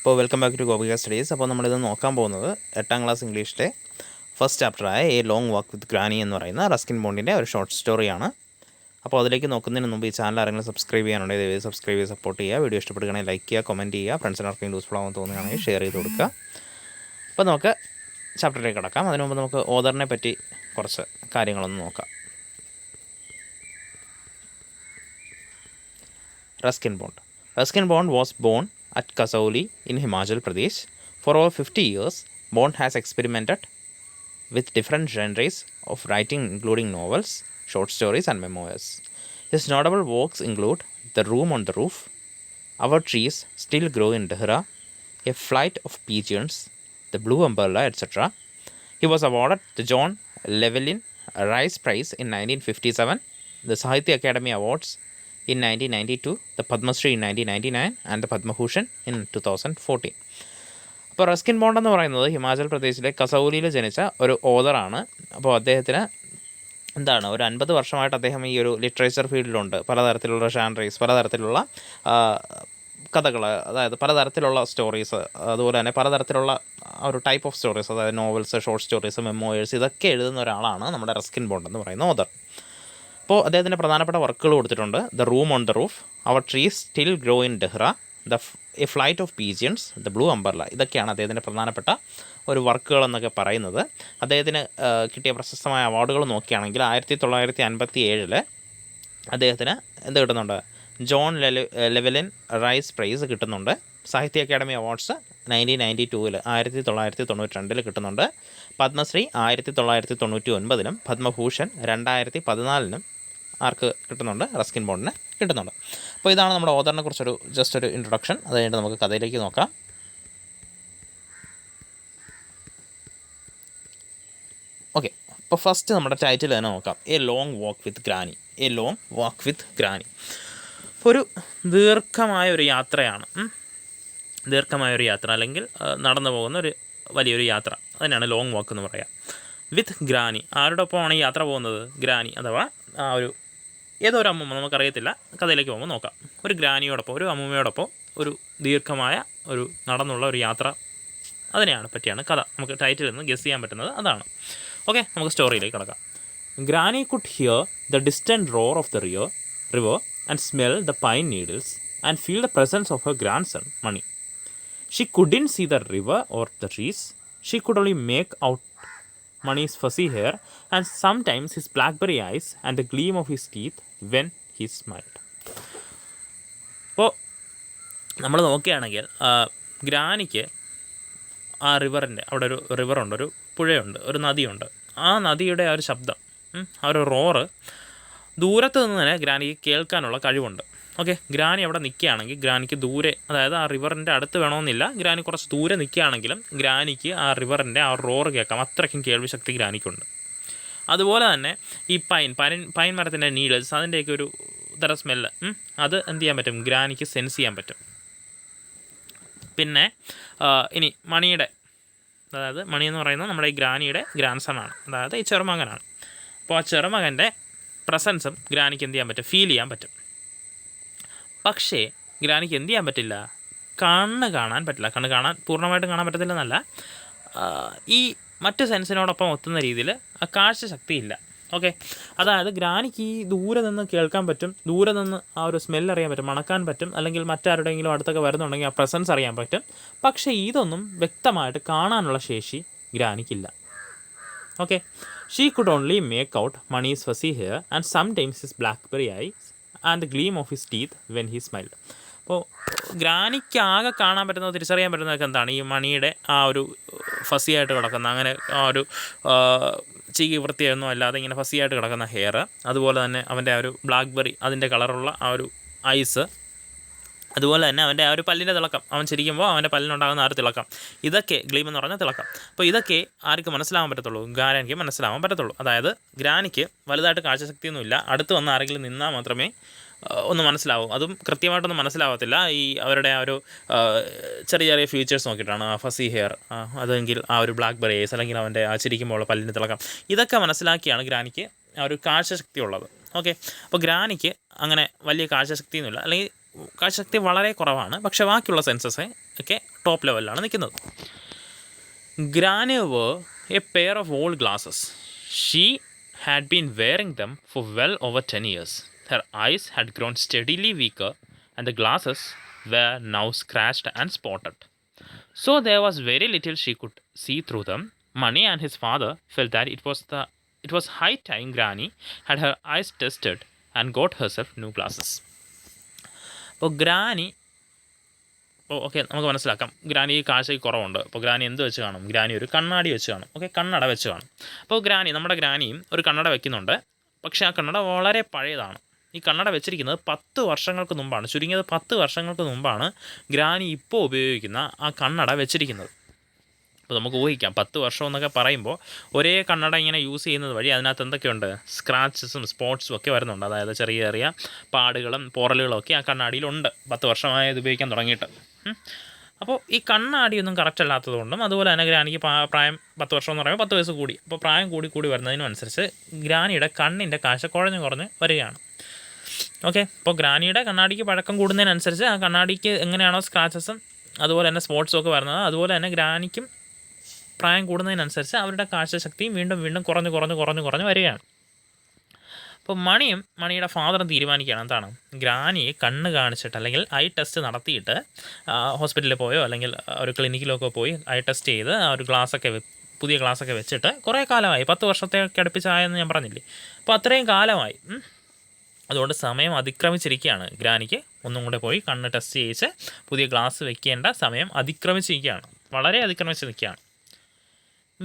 അപ്പോൾ welcome back to Gopika studies. അപ്പോൾ നമ്മളിത് നോക്കാൻ പോകുന്നത് 8ാം ക്ലാസ് ഇംഗ്ലീഷിലെ ഫസ്റ്റ് ചാപ്റ്ററായ a long walk with granny എന്ന് പറയുന്ന റസ്കിൻ ബോണ്ടിൻ്റെ ഒരു ഷോർട്ട് സ്റ്റോറിയാണ്. അപ്പോൾ അതിലേക്ക് നോക്കുന്നതിന് മുമ്പ് ഈ ചാനൽ ആരെങ്കിലും സബ്സ്ക്രൈബ് ചെയ്യാനുണ്ടെങ്കിൽ ദയവായി സബ്സ്ക്രൈബ് ചെയ്ത് സപ്പോർട്ട് ചെയ്യുക. വീഡിയോ ഇഷ്ടപ്പെടുകയാണെങ്കിൽ ലൈക്ക് ചെയ്യുക, കമൻറ്റ് ചെയ്യുക, ഫ്രണ്ട്സിന് ആർക്കെങ്കിലും യൂസ്ഫുൾ ആവാൻ തോന്നുകയാണെങ്കിൽ ഷെയർ ചെയ്ത് കൊടുക്കുക. അപ്പോൾ നമുക്ക് ചാപ്റ്ററിലേക്ക് കിടക്കാം. അതിനു മുമ്പ് നമുക്ക് ഓദറിനെ പറ്റി കുറച്ച് കാര്യങ്ങളൊന്ന് നോക്കാം. Ruskin Bond was born at Kasauli in Himachal Pradesh. For over 50 years, Bond has experimented with different genres of writing, including novels, short stories, and memoirs. His notable works include The Room on the Roof, Our Trees Still Grow in Dehra, A Flight of Pigeons, The Blue Umbrella, etc. He was awarded the John Llewellyn Rhys Prize in 1957, the Sahitya Academy Awards in 1992, the Padma Shri in 1999, and the Padma Bhushan in 2014. അപ്പോൾ Ruskin bond എന്ന് പറയുന്നത് ഹിമാചൽ പ്രദേശിലെ കസൗലിയിൽ ജനിച്ച ഒരു ഓതറാണ്. അപ്പോൾ അദ്ദേഹത്തിന് എന്താണ് ഒരു 50 വർഷമായിട്ട് അദ്ദേഹം ഈ ഒരു ലിറ്ററേച്ചർ ഫീൽഡിലുണ്ട്. പലതരത്തിലുള്ള ഷാൻറീസ്, പലതരത്തിലുള്ള കഥകൾ, അതായത് പലതരത്തിലുള്ള സ്റ്റോറീസ്, അതുപോലെ തന്നെ പലതരത്തിലുള്ള ഒരു ടൈപ്പ് ഓഫ് സ്റ്റോറീസ്, അതായത് നോവൽസ്, ഷോർട്ട് സ്റ്റോറീസ്, മെമ്മോയേഴ്സ്, ഇതൊക്കെ എഴുതുന്ന ഒരാളാണ് നമ്മുടെ റസ്കിൻ ബോണ്ട് എന്ന് പറയുന്ന ഓതർ. അപ്പോൾ അദ്ദേഹത്തിൻ്റെ പ്രധാനപ്പെട്ട വർക്കുകൾ കൊടുത്തിട്ടുണ്ട്. The room on the roof, our trees still grow in Dehra, a flight of pigeons, the blue umbrella. ഇതൊക്കെയാണ് അദ്ദേഹത്തിൻ്റെ പ്രധാനപ്പെട്ട ഒരു വർക്കുകൾ എന്നൊക്കെ പറയുന്നത്. അദ്ദേഹത്തിന് കിട്ടിയ പ്രശസ്തമായ അവാർഡുകൾ നോക്കുകയാണെങ്കിൽ 1957 അദ്ദേഹത്തിന് എന്ത് കിട്ടുന്നുണ്ട്? ജോൺ ലെവലിൻ റൈസ് പ്രൈസ് കിട്ടുന്നുണ്ട്. സാഹിത്യ അക്കാദമി അവാർഡ്സ് 1992 1992 കിട്ടുന്നുണ്ട്. പത്മശ്രീ 1999 പത്മഭൂഷൺ 2014 ആർക്ക് കിട്ടുന്നുണ്ട്? റസ്കിൻ ബോണ്ടിന് കിട്ടുന്നുണ്ട്. അപ്പോൾ ഇതാണ് നമ്മുടെ ഓതറിനെ കുറിച്ചൊരു ജസ്റ്റ് ഒരു ഇൻട്രൊഡക്ഷൻ. അത് കഴിഞ്ഞിട്ട് നമുക്ക് കഥയിലേക്ക് നോക്കാം. ഓക്കെ, അപ്പോൾ ഫസ്റ്റ് നമ്മുടെ ടൈറ്റിൽ തന്നെ നോക്കാം. A long walk with granny. A long walk with granny ഒരു ദീർഘമായൊരു യാത്രയാണ്. ദീർഘമായൊരു യാത്ര, അല്ലെങ്കിൽ നടന്നു പോകുന്ന ഒരു വലിയൊരു യാത്ര, അതിനാണ് ലോങ് വാക്ക് എന്ന് പറയാം. വിത്ത് ഗ്രാനി, ആരോടൊപ്പമാണ് ഈ യാത്ര പോകുന്നത്? ഗ്രാനി അഥവാ ആ ഒരു ഏതോ ഒരു അമ്മൂമ്മ, നമുക്കറിയത്തില്ല, കഥയിലേക്ക് പോകുമ്പോൾ നോക്കാം. ഒരു ഗ്രാനിയോടൊപ്പം, ഒരു അമ്മൂമ്മയോടൊപ്പം ഒരു ദീർഘമായ ഒരു നടന്നുള്ള ഒരു യാത്ര, അതിനെയാണ് പറ്റിയാണ് കഥ. നമുക്ക് ടൈറ്റിൽ നിന്ന് ഗസ് ചെയ്യാൻ പറ്റുന്നത് അതാണ്. ഓക്കെ, നമുക്ക് സ്റ്റോറിയിലേക്ക് കിടക്കാം. Granny could here the distant roar of the river and smell the pine needles and feel the presence of her grandson, Mani. She couldn't see the river or the trees. She could only make out Mani's fuzzy hair and sometimes his blackberry eyes and the gleam of his teeth when he smiled. അപ്പോൾ നമ്മൾ നോക്കുകയാണെങ്കിൽ ഗ്രാനിക്ക് ആ റിവറിൻ്റെ അവിടെ ഒരു റിവറുണ്ട്, ഒരു പുഴയുണ്ട്, ഒരു നദിയുണ്ട്. ആ നദിയുടെ ആ ഒരു ശബ്ദം, ആ ഒരു റോറ് ദൂരത്ത് നിന്ന് തന്നെ ഗ്രാനിക്ക് കേൾക്കാനുള്ള കഴിവുണ്ട്. ഓക്കെ, ഗ്രാനി അവിടെ നിൽക്കുകയാണെങ്കിൽ ഗ്രാനിക്ക് ദൂരെ, അതായത് ആ റിവറിൻ്റെ അടുത്ത് വേണമെന്നില്ല, ഗ്രാനി കുറച്ച് ദൂരെ നിൽക്കുകയാണെങ്കിലും ഗ്രാനിക്ക് ആ റിവറിൻ്റെ ആ റോറ് കേൾക്കാം. അത്രയ്ക്കും കേൾവി ശക്തി ഗ്രാനിക്കുണ്ട്. അതുപോലെ തന്നെ ഈ പൈൻ മരത്തിൻ്റെ നീഡൽസ്, അതിൻ്റെയൊക്കെ ഒരു തരം സ്മെല്ല്, അത് എന്ത് ചെയ്യാൻ പറ്റും? ഗ്രാനിക്ക് സെൻസ് ചെയ്യാൻ പറ്റും. പിന്നെ ഇനി മണിയുടെ, അതായത് മണി എന്ന് പറയുന്നത് നമ്മുടെ ഈ ഗ്രാനിയുടെ ഗ്രാൻഡ് സൺ ആണ്, അതായത് ഈ ചെറുമകനാണ്. അപ്പോൾ ആ ചെറുമകൻ്റെ പ്രസൻസും ഗ്രാനിക്ക് എന്ത് ചെയ്യാൻ പറ്റും? ഫീൽ ചെയ്യാൻ പറ്റും. പക്ഷേ ഗ്രാനിക്ക് എന്ത് ചെയ്യാൻ പറ്റില്ല? കണ്ണ് കാണാൻ പറ്റില്ല. കണ്ണ് കാണാൻ പൂർണ്ണമായിട്ടും കാണാൻ പറ്റത്തില്ലെന്നല്ല, ഈ മറ്റ് സെൻസിനോടൊപ്പം ഒത്തുന്ന രീതിയിൽ ആ കാഴ്ച ശക്തിയില്ല. ഓക്കെ, അതായത് ഗ്രാനിക്ക് ഈ ദൂരെ നിന്ന് കേൾക്കാൻ പറ്റും, ദൂരെ നിന്ന് ആ ഒരു സ്മെല്ല് അറിയാൻ പറ്റും, മണക്കാൻ പറ്റും, അല്ലെങ്കിൽ മറ്റാരുടെയെങ്കിലും അടുത്തൊക്കെ വരുന്നുണ്ടെങ്കിൽ ആ പ്രസൻസ് അറിയാൻ പറ്റും. പക്ഷേ ഇതൊന്നും വ്യക്തമായിട്ട് കാണാനുള്ള ശേഷി ഗ്രാനിക്കില്ല. Okay, she could only make out Mani's fuzzy hair and sometimes his blackberry eyes and the gleam of his teeth when he smiled. അപ്പോൾ ഗ്രാനിക്ക് ആകെ കാണാൻ പറ്റുന്നത്, തിരിച്ചറിയാൻ പറ്റുന്നതൊക്കെ എന്താണ്? ഈ മണിയുടെ ആ ഒരു ഫസിയായിട്ട് കിടക്കുന്ന, അങ്ങനെ ആ ഒരു ചീകി വൃത്തിയൊന്നും അല്ലാതെ ഇങ്ങനെ ഫസിയായിട്ട് കിടക്കുന്ന ഹെയർ, അതുപോലെ തന്നെ അവൻ്റെ ആ ഒരു ബ്ലാക്ക്ബെറി, അതിൻ്റെ കളറുള്ള ആ ഒരു ഐസ്, അതുപോലെ തന്നെ അവൻ്റെ ആ ഒരു പല്ലിൻ്റെ തിളക്കം, അവൻ ചിരിക്കുമ്പോൾ അവൻ്റെ പല്ലിനുണ്ടാകുന്ന ആ ഒരു തിളക്കം, ഇതൊക്കെ ഗ്ലീം എന്ന് പറഞ്ഞ തിളക്കം. അപ്പോൾ ഇതൊക്കെ ആർക്ക് മനസ്സിലാവാൻ പറ്റത്തുള്ളൂ? ഗ്രാനിക്ക് മനസ്സിലാവാൻ പറ്റത്തുള്ളൂ. അതായത് ഗ്രാനിക്ക് വലുതായിട്ട് കാഴ്ചശക്തിയൊന്നുമില്ല, അടുത്ത് വന്ന് ആരെങ്കിലും നിന്നാൽ മാത്രമേ ഒന്ന് മനസ്സിലാവും. അതും കൃത്യമായിട്ടൊന്നും മനസ്സിലാവത്തില്ല. ഈ അവരുടെ ആ ഒരു ചെറിയ ചെറിയ ഫീച്ചേഴ്സ് നോക്കിയിട്ടാണ്, ആ ഫസി ഹെയർ, അതെങ്കിൽ ആ ഒരു ബ്ലാക്ക്ബെറി ഐസ്, അല്ലെങ്കിൽ അവൻ്റെ ആ ചിരിക്കുമ്പോൾ പല്ലിൻ്റെ തിളക്കം, ഇതൊക്കെ മനസ്സിലാക്കിയാണ് ഗ്രാനിക്ക് ആ ഒരു കാഴ്ചശക്തി ഉള്ളത്. ഓക്കെ, അപ്പോൾ ഗ്രാനിക്ക് അങ്ങനെ വലിയ കാഴ്ചശക്തിയൊന്നുമില്ല, അല്ലെങ്കിൽ കാഴ്ചശക്തി വളരെ കുറവാണ്. പക്ഷേ ബാക്കിയുള്ള സെൻസസ് ഒക്കെ ടോപ്പ് ലെവലിലാണ് നിൽക്കുന്നത്. Granny wore a pair of old glasses. She had been wearing them for well over 10 years. Her eyes had grown steadily weaker, and the glasses were now scratched and spotted. So there was very little she could see through them. Mani and his father felt that it was high time Granny had her eyes tested and got herself new glasses. അപ്പോൾ granny okay നമുക്ക് മനസ്സിലാക്കാം. Granny കാഴ്ചയ്ക്ക് കുറവുണ്ട്. അപ്പോൾ granny എന്ത് വെച്ച് കാണും? Granny ഒരു കണ്ണാടി വെച്ച് കാണും. ഓക്കെ, കണ്ണട വെച്ച് കാണും. അപ്പോൾ നമ്മുടെ ഗ്രാനിയും ഒരു കണ്ണട വെക്കുന്നുണ്ട്. പക്ഷേ ആ കണ്ണട വളരെ പഴയതാണ്. ഈ കണ്ണട വെച്ചിരിക്കുന്നത് 10 വർഷങ്ങൾക്ക് മുമ്പാണ്. ചുരുങ്ങിയത് 10 വർഷങ്ങൾക്ക് മുമ്പാണ് ഗ്രാനി ഇപ്പോൾ ഉപയോഗിക്കുന്ന ആ കണ്ണട വെച്ചിരിക്കുന്നത്. അപ്പോൾ നമുക്ക് ഊഹിക്കാം, 10 വർഷം എന്നൊക്കെ പറയുമ്പോൾ ഒരേ കണ്ണട ഇങ്ങനെ യൂസ് ചെയ്യുന്നത് വഴി അതിനകത്ത് എന്തൊക്കെയുണ്ട്? സ്ക്രാച്ചസും സ്പോട്ട്സും ഒക്കെ വരുന്നുണ്ട്. അതായത് ചെറിയ ചെറിയ പാടുകളും പോറലുകളും ഒക്കെ ആ കണ്ണാടിയിലുണ്ട് 10 വർഷമായത് ഉപയോഗിക്കാൻ തുടങ്ങിയിട്ട്. അപ്പോൾ ഈ കണ്ണാടിയൊന്നും കറക്റ്റ് അല്ലാത്തതുകൊണ്ടും അതുപോലെ തന്നെ ഗ്രാനിക്ക് പ്രായം 10 വർഷം എന്ന് പറയുമ്പോൾ 10 വയസ്സ് കൂടി. അപ്പോൾ പ്രായം കൂടി വരുന്നതിനനുസരിച്ച് ഗ്രാനിയുടെ കണ്ണിൻ്റെ കാഴ്ച കുറഞ്ഞ് വരികയാണ്. ഓക്കെ, അപ്പോൾ ഗ്രാനിയുടെ കണ്ണാടിക്ക് പഴക്കം കൂടുന്നതിനനുസരിച്ച് ആ കണ്ണാടിക്ക് എങ്ങനെയാണോ സ്ക്രാച്ചസും അതുപോലെ തന്നെ സ്പോട്ട്സും ഒക്കെ വരുന്നത്, അതുപോലെ തന്നെ ഗ്രാനിക്കും പ്രായം കൂടുന്നതിനനുസരിച്ച് അവരുടെ കാഴ്ചശക്തിയും വീണ്ടും കുറഞ്ഞ് വരികയാണ്. അപ്പോൾ മണിയുടെ ഫാദറും തീരുമാനിക്കുകയാണ് എന്താണ്? ഗ്രാനിയെ കണ്ണ് കാണിച്ചിട്ട് അല്ലെങ്കിൽ ഐ ടെസ്റ്റ് നടത്തിയിട്ട് ഹോസ്പിറ്റലിൽ പോയോ അല്ലെങ്കിൽ ഒരു ക്ലിനിക്കിലൊക്കെ പോയി ഐ ടെസ്റ്റ് ചെയ്ത് ആ ഒരു പുതിയ ഗ്ലാസ്സൊക്കെ വെച്ചിട്ട് കുറേ കാലമായി, 10 വർഷത്തേക്ക് അടുപ്പിച്ചായെന്ന് ഞാൻ പറഞ്ഞില്ലേ. അപ്പോൾ അത്രയും കാലമായി. അതുകൊണ്ട് സമയം അതിക്രമിച്ചിരിക്കുകയാണ്. ഗ്രാനിക്ക് ഒന്നും കൂടെ പോയി കണ്ണ് ടെസ്റ്റ് ചെയ്യിച്ച് പുതിയ ഗ്ലാസ് വെക്കേണ്ട സമയം അതിക്രമിച്ചിരിക്കുകയാണ്. വളരെ അതിക്രമിച്ച് നിൽക്കുകയാണ്.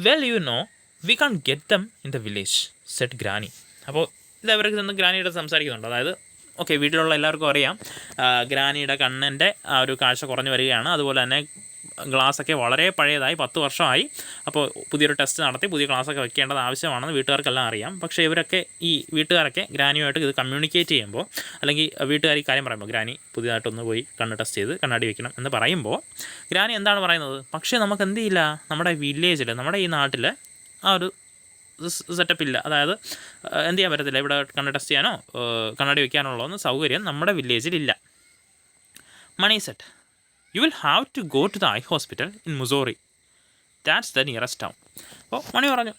Well you know we can't get them in the village said Granny. അപ്പോൾ ഇതവർക്ക് നിന്ന് ഗ്രാനിയുടെ സംസാരിക്കുന്നുണ്ട്. അതായത് ഓക്കെ, വീട്ടിലുള്ള എല്ലാവർക്കും അറിയാം ഗ്രാനിയുടെ കണ്ണിൻ്റെ ആ ഒരു കാഴ്ച കുറഞ്ഞു വരികയാണ്. അതുപോലെ തന്നെ ഗ്ലാസ്സൊക്കെ വളരെ പഴയതായി, 10 വർഷമായി. അപ്പോൾ പുതിയൊരു ടെസ്റ്റ് നടത്തി പുതിയ ഗ്ലാസ്സൊക്കെ വെക്കേണ്ടത് ആവശ്യമാണെന്ന് വീട്ടുകാർക്കെല്ലാം അറിയാം. പക്ഷേ ഈ വീട്ടുകാരൊക്കെ ഗ്രാനിയുമായിട്ട് ഇത് കമ്മ്യൂണിക്കേറ്റ് ചെയ്യുമ്പോൾ, അല്ലെങ്കിൽ വീട്ടുകാർ ഈ കാര്യം പറയുമ്പോൾ, ഗ്രാനി പുതിയതായിട്ടൊന്ന് പോയി കണ്ണ് ടെസ്റ്റ് ചെയ്ത് കണ്ണാടി വെക്കണം എന്ന് പറയുമ്പോൾ ഗ്രാനി എന്താണ് പറയുന്നത്? പക്ഷേ നമുക്ക് എന്ത് ചെയ്യില്ല, നമ്മുടെ വില്ലേജിൽ, നമ്മുടെ ഈ നാട്ടിൽ ആ ഒരു സെറ്റപ്പില്ല. അതായത് എന്ത് ചെയ്യാൻ പറ്റത്തില്ല, ഇവിടെ കണ്ണ് ടെസ്റ്റ് ചെയ്യാനോ കണ്ണാടി വെക്കാനുള്ളതൊന്നും സൗകര്യം നമ്മുടെ വില്ലേജിലില്ല. മണി set, you will have to go to the eye hospital in Missouri. That's the nearest town. അപ്പോൾ മണി പറഞ്ഞു,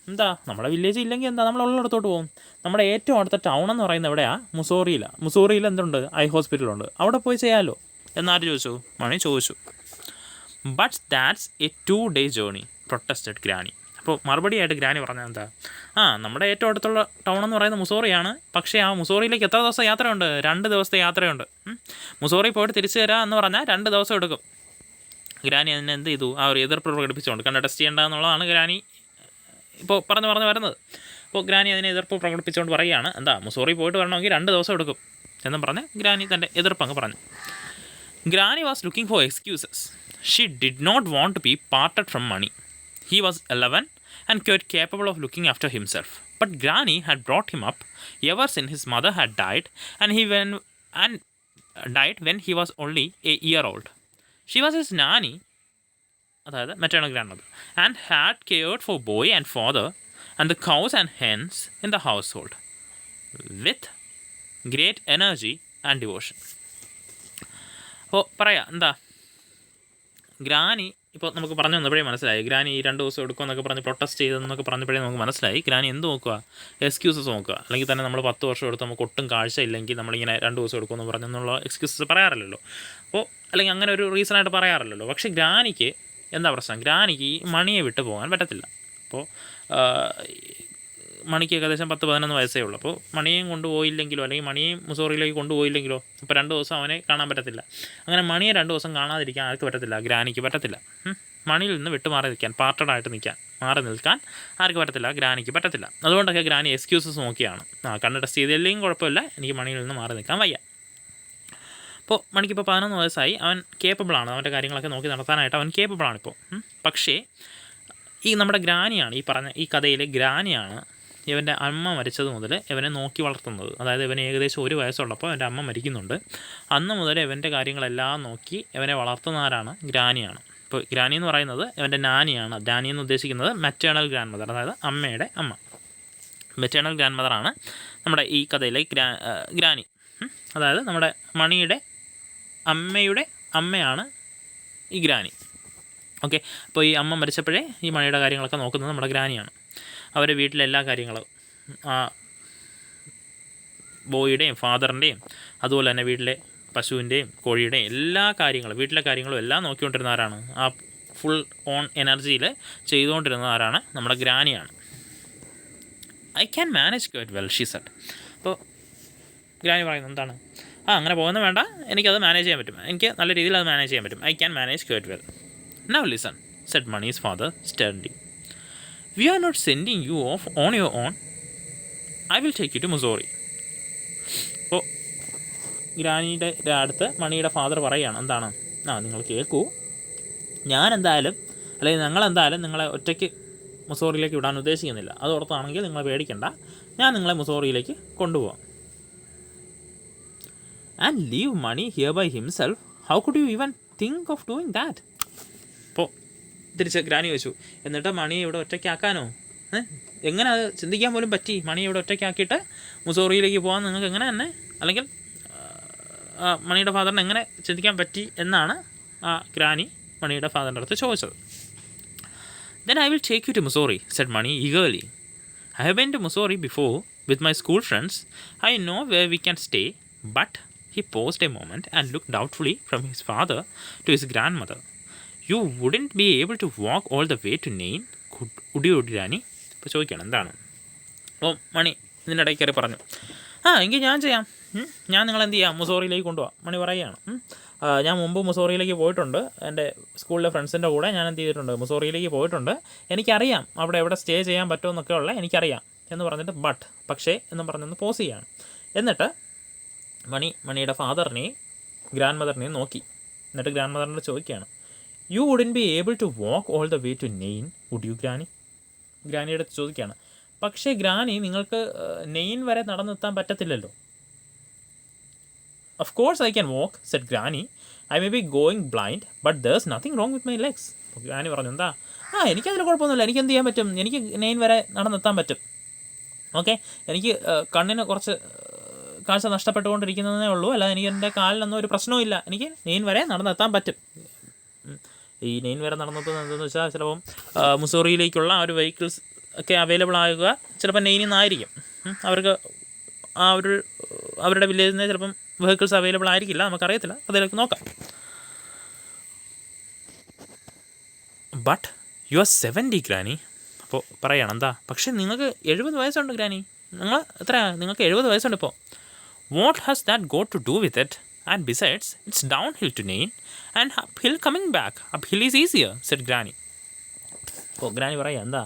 എന്താ നമ്മുടെ വില്ലേജ് ഇല്ലെങ്കിൽ എന്താ, നമ്മൾ ഉള്ളിടത്തോട്ട് പോകും. നമ്മുടെ ഏറ്റവും അടുത്ത ടൗൺ എന്ന് പറയുന്നത് എവിടെയാണ്? മുസോറിയിൽ എന്തുണ്ട്? ഐ ഹോസ്പിറ്റലുണ്ട്. അവിടെ പോയി ചെയ്യാമല്ലോ എന്നാര് ചോദിച്ചു? മണി ചോദിച്ചു. But that's A 2-day journey, protested granny. അപ്പോൾ മറുപടിയായിട്ട് ഗ്രാനി പറഞ്ഞത് എന്താ? നമ്മുടെ ഏറ്റവും അടുത്തുള്ള ടൗൺ എന്ന് പറയുന്നത് മുസോറിയാണ്. പക്ഷേ ആ മുസോറിയിലേക്ക് എത്ര ദിവസം യാത്രയുണ്ട്? 2 ദിവസത്തെ യാത്രയുണ്ട്. മുസോറി പോയിട്ട് തിരിച്ചു തരാം എന്ന് പറഞ്ഞാൽ 2 ദിവസം എടുക്കും. ഗ്രാനി അതിനെ എന്ത് ചെയ്തു? ആ ഒരു എതിർപ്പ് പ്രകടിപ്പിച്ചുകൊണ്ട്, കണ്ണ് ടെസ്റ്റ് ചെയ്യേണ്ട എന്നുള്ളതാണ് ഗ്രാനി ഇപ്പോൾ പറഞ്ഞു വരുന്നത്. അപ്പോൾ ഗ്രാനി അതിനെ എതിർപ്പ് പ്രകടിപ്പിച്ചുകൊണ്ട് പറയുകയാണ്, എന്താ മുസോറി പോയിട്ട് വരണമെങ്കിൽ 2 ദിവസം എടുക്കും എന്നും പറഞ്ഞ് ഗ്രാനി തൻ്റെ എതിർപ്പ് അങ്ങ് പറഞ്ഞു. Granny was looking for excuses. She did not want to be parted from Mani. He was 11 and quite capable of looking after himself. But Granny had brought him up ever since his mother had died, and died when he was only a year old. She was his nanny, അതായത് maternal grandmother, and had cared for boy and father and the cows and hens in the household with great energy and devotion. അപ്പോൾ പറയാം എന്താ, granny ഇപ്പോൾ നമുക്ക് പറഞ്ഞു വന്നപ്പോഴേ മനസ്സിലായി, granny 2 ദിവസം എടുക്കുമെന്നൊക്കെ പറഞ്ഞ് പ്രൊട്ടസ്റ്റ് ചെയ്തെന്നൊക്കെ പറഞ്ഞപ്പോഴേ നമുക്ക് മനസ്സിലായി ഗ്രാനി എന്ത് നോക്കുക? എക്സ്ക്യൂസസ് നോക്കുക. അല്ലെങ്കിൽ തന്നെ നമ്മൾ 10 വർഷം എടുത്ത് നമുക്ക് ഒട്ടും കാഴ്ച ഇല്ലെങ്കിൽ നമ്മളിങ്ങനെ 2 ദിവസം എടുക്കുമെന്ന് പറഞ്ഞെന്നുള്ള എക്സ്ക്യൂസസ് പറയാറില്ലല്ലോ. അപ്പോൾ അല്ലെങ്കിൽ അങ്ങനെ ഒരു റീസണായിട്ട് പറയാറില്ലല്ലോ. പക്ഷേ ഗ്രാനിക്ക് എന്താ പ്രശ്നം? ഗ്രാനിക്ക് ഈ മണിയെ വിട്ടു പോകാൻ പറ്റത്തില്ല. അപ്പോൾ മണിക്ക് ഏകദേശം 10-11 വയസ്സേ ഉള്ളൂ. അപ്പോൾ മണിയെയും കൊണ്ടുപോയില്ലെങ്കിലോ അല്ലെങ്കിൽ മണിയെയും മുസോറിയിലേക്ക് കൊണ്ടുപോയില്ലെങ്കിലോ ഇപ്പോൾ 2 ദിവസം അവനെ കാണാൻ പറ്റത്തില്ല. അങ്ങനെ മണിയെ 2 ദിവസം കാണാതിരിക്കാൻ ആർക്ക് പറ്റത്തില്ല? ഗ്രാനിക്ക് പറ്റത്തില്ല. മണിയിൽ നിന്ന് വിട്ടുമാറി നിൽക്കാൻ, പാർട്ടഡായിട്ട് മാറി നിൽക്കാൻ ആർക്ക് പറ്റത്തില്ല? ഗ്രാനിക്ക് പറ്റത്തില്ല. അതുകൊണ്ടൊക്കെ ഗ്രാനി എക്സ്ക്യൂസസ് നോക്കിയാണ്, കണ്ണ് ടെസ്റ്റ് ചെയ്തില്ലെങ്കിൽ കുഴപ്പമില്ല, എനിക്ക് മണിയിൽ നിന്ന് മാറി നിൽക്കാൻ വയ്യ. അപ്പോൾ മണിക്കിപ്പോൾ 11 വയസ്സായി, അവൻ കേപ്പബിളാണ്, അവൻ്റെ കാര്യങ്ങളൊക്കെ നോക്കി നടത്താനായിട്ട് അവൻ കേപ്പബിളാണിപ്പോൾ. പക്ഷേ ഈ നമ്മുടെ ഗ്രാനിയാണ്, ഈ കഥയിലെ ഗ്രാനിയാണ് ഇവൻ്റെ അമ്മ മരിച്ചത് മുതൽ ഇവനെ നോക്കി വളർത്തുന്നത്. അതായത് ഇവന് ഏകദേശം 1 വയസ്സുള്ളപ്പോൾ അവൻ്റെ അമ്മ മരിക്കുന്നുണ്ട്. അന്ന് മുതൽ ഇവൻ്റെ കാര്യങ്ങളെല്ലാം നോക്കി ഇവനെ വളർത്തുന്നവരാണ് ഗ്രാനിയാണ്. ഇപ്പോൾ ഗ്രാനി എന്ന് പറയുന്നത് ഇവൻ്റെ നാനിയാണ്. നാനി എന്ന് ഉദ്ദേശിക്കുന്നത് മെറ്റേണൽ ഗ്രാൻഡ് മദർ, അതായത് അമ്മയുടെ അമ്മ. മെറ്റേണൽ ഗ്രാൻഡ് മദറാണ് നമ്മുടെ ഈ കഥയിലെ ഗ്രാനി. അതായത് നമ്മുടെ മണിയുടെ അമ്മയുടെ അമ്മയാണ് ഈ ഗ്രാനി. ഓക്കെ, അപ്പോൾ ഈ അമ്മ മരിച്ചപ്പോഴേ ഈ മണിയുടെ കാര്യങ്ങളൊക്കെ നോക്കുന്നത് നമ്മുടെ ഗ്രാനിയാണ്. അവരുടെ വീട്ടിലെ എല്ലാ കാര്യങ്ങളും ആ ബോയിയുടെയും ഫാദറിൻ്റെയും അതുപോലെ തന്നെ വീട്ടിലെ പശുവിൻ്റെയും കോഴിയുടെയും എല്ലാ കാര്യങ്ങളും വീട്ടിലെ കാര്യങ്ങളും എല്ലാം നോക്കിക്കൊണ്ടിരുന്ന ആരാണ്? ആ ഫുൾ ഓൺ എനർജിയിൽ ചെയ്തുകൊണ്ടിരുന്ന ആരാണ്? നമ്മുടെ ഗ്രാനിയാണ്. I can manage quite well she said. അപ്പോൾ ഗ്രാനി പറയുന്നത് എന്താണ്? അങ്ങനെ പോകുന്നത് വേണ്ട, എനിക്കത് മാനേജ് ചെയ്യാൻ പറ്റും, എനിക്ക് നല്ല രീതിയിൽ അത് മാനേജ് ചെയ്യാൻ പറ്റും. I can manage quite well. Now listen said Mani's father sternly. We are not sending you off on your own. I will take you to Mussoorie. അപ്പോൾ ഗ്രാനിയുടെ അടുത്ത് മണിയുടെ ഫാദർ പറയുകയാണ് എന്താണ്? നിങ്ങൾ കേൾക്കൂ, ഞാനെന്തായാലും അല്ലെങ്കിൽ ഞങ്ങളെന്തായാലും നിങ്ങളെ ഒറ്റയ്ക്ക് മുസോറിയിലേക്ക് വിടാൻ ഉദ്ദേശിക്കുന്നില്ല. അതോർത്താണെങ്കിൽ നിങ്ങൾ പേടിക്കണ്ട, ഞാൻ നിങ്ങളെ മുസോറിയിലേക്ക് കൊണ്ടുപോകാം. And leave Mani here by himself, how could you even think of doing that? അപ്പോൾ തിരിച്ച് ഗ്രാനി ചോദിച്ചു, എന്നിട്ട് മണിയെ ഇവിടെ ഒറ്റയ്ക്കാക്കാനോ? എങ്ങനെ അത് ചിന്തിക്കാൻ പോലും പറ്റി? മണിയെ ഇവിടെ ഒറ്റയ്ക്കാക്കിയിട്ട് മുസോറിയിലേക്ക് പോകാൻ നിങ്ങൾക്ക് എങ്ങനെ തന്നെ, അല്ലെങ്കിൽ മണിയുടെ ഫാദറിന് എങ്ങനെ ചിന്തിക്കാൻ പറ്റി എന്നാണ് ആ ഗ്രാനി മണിയുടെ ഫാദറിൻ്റെ അടുത്ത് ചോദിച്ചത്. Then I will take you to Mussoorie, said Mani eagerly. I have been to Mussoorie before with my school friends. I know where we can stay. But he paused a moment and looked doubtfully from his father to his grandmother. You wouldn't be able to walk all the way to Nain, would you, Granny? അപ്പോൾ ചോദിക്കണം എന്താണ്? അപ്പോൾ മണി ഇതിൻ്റെ ഇടയ്ക്ക് കയറി പറഞ്ഞു, എങ്കിൽ ഞാൻ ചെയ്യാം, ഞാൻ നിങ്ങളെന്ത് ചെയ്യാം, മുസോറിയിലേക്ക് കൊണ്ടുപോകാം. മണി പറയുകയാണ്, ഞാൻ മുമ്പ് മുസോറിയിലേക്ക് പോയിട്ടുണ്ട്, എൻ്റെ സ്കൂളിലെ ഫ്രണ്ട്സിൻ്റെ കൂടെ ഞാൻ എന്ത് ചെയ്തിട്ടുണ്ട്, മുസോറിയിലേക്ക് പോയിട്ടുണ്ട്, എനിക്കറിയാം അവിടെ എവിടെ സ്റ്റേ ചെയ്യാൻ പറ്റുമെന്നൊക്കെ ഉള്ള എനിക്കറിയാം എന്ന് പറഞ്ഞിട്ട് പക്ഷേ എന്ന് പറഞ്ഞൊന്ന് പോസ് ചെയ്യാണ്. എന്നിട്ട് മണിയുടെ ഫാദറിനെയും ഗ്രാൻഡ് മദറിനെയും നോക്കി. എന്നിട്ട് ഗ്രാൻഡ് മദറിനോട് ചോദിക്കുകയാണ്, you wouldn't be able to walk all the way to Nain, would you granny? ഗ്രാനിയുടെ ചോദിക്കുകയാണ്, പക്ഷേ ഗ്രാനി നിങ്ങൾക്ക് നെയിൻ വരെ നടന്നെത്താൻ പറ്റത്തില്ലല്ലോ. Of course I can walk, said Granny. I may be going blind, but there's nothing wrong with my legs. അപ്പോൾ granny പറഞ്ഞു, എന്താ എനിക്കതിൽ കുഴപ്പമൊന്നുമില്ല, എനിക്ക് എന്ത് ചെയ്യാൻ പറ്റും, എനിക്ക് നെയിൻ വരെ നടന്നെത്താൻ പറ്റും. ഓക്കെ, എനിക്ക് കണ്ണിന് കുറച്ച് കാഴ്ച നഷ്ടപ്പെട്ടുകൊണ്ടിരിക്കുന്നതേ ഉള്ളൂ, അല്ലാതെ എനിക്ക് എൻ്റെ കാലിനൊന്നും ഒരു പ്രശ്നവും ഇല്ല, എനിക്ക് നെയിൻ വരെ നടന്നെത്താൻ പറ്റും. ഈ നെയിൻ വരെ നടന്നെത്തുന്നത് എന്താണെന്ന് വെച്ചാൽ ചിലപ്പം മുസോറിയിലേക്കുള്ള ആ ഒരു വെഹിക്കിൾസ് ഒക്കെ അവൈലബിൾ ആകുക ചിലപ്പോൾ നെയിനിൽ നിന്നായിരിക്കും. അവർക്ക് ആ ഒരു അവരുടെ വില്ലേജിൽ നിന്ന് ചിലപ്പം വെഹിക്കിൾസ് അവൈലബിൾ ആയിരിക്കില്ല, നമുക്കറിയത്തില്ല, അതിലേക്ക് നോക്കാം. But you are 70 granny. അപ്പോൾ പറയണം എന്താ, പക്ഷേ നിങ്ങൾക്ക് 70 വയസ്സുണ്ട് ഗ്രാനി, നിങ്ങൾക്ക് 70 വയസ്സുണ്ട് ഇപ്പോൾ. What has that got to do with it? And besides it's downhill to Nain and uphill coming back. Uphill is easier, said granny. അപ്പോൾ ഗ്രാനി പറയാം, എന്താ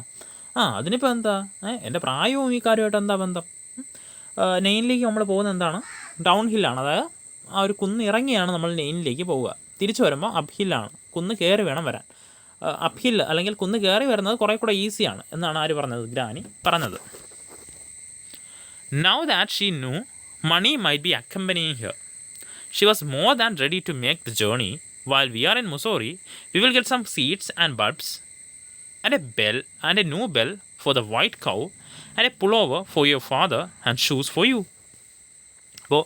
അതിനിപ്പോൾ എന്താ, എൻ്റെ പ്രായവും ഈ കാര്യമായിട്ട് എന്താ ബന്ധം? നെയിനിലേക്ക് നമ്മൾ പോകുന്നത് എന്താണ്, ഡൗൺ ഹില്ലാണ്, അതായത് ആ ഒരു കുന്ന് ഇറങ്ങിയാണ് നമ്മൾ നെയിനിലേക്ക് പോവുക. തിരിച്ചു വരുമ്പോൾ അപ്പ് ഹില്ലാണ്, കുന്ന് കയറി വേണം വരാൻ. അപ്പ് ഹിൽ അല്ലെങ്കിൽ കുന്ന് കയറി വരുന്നത് കുറേ കൂടെ ഈസിയാണ് എന്നാണ് ആര് പറഞ്ഞത്, ഗ്രാനി പറഞ്ഞത്. Now that she knew Mani might be accompanying her, she was more than ready to make the journey. While we are in Mussoorie we will get some seeds and bulbs and a new bell for the white cow and a pullover for your father and shoes for you. അപ്പോൾ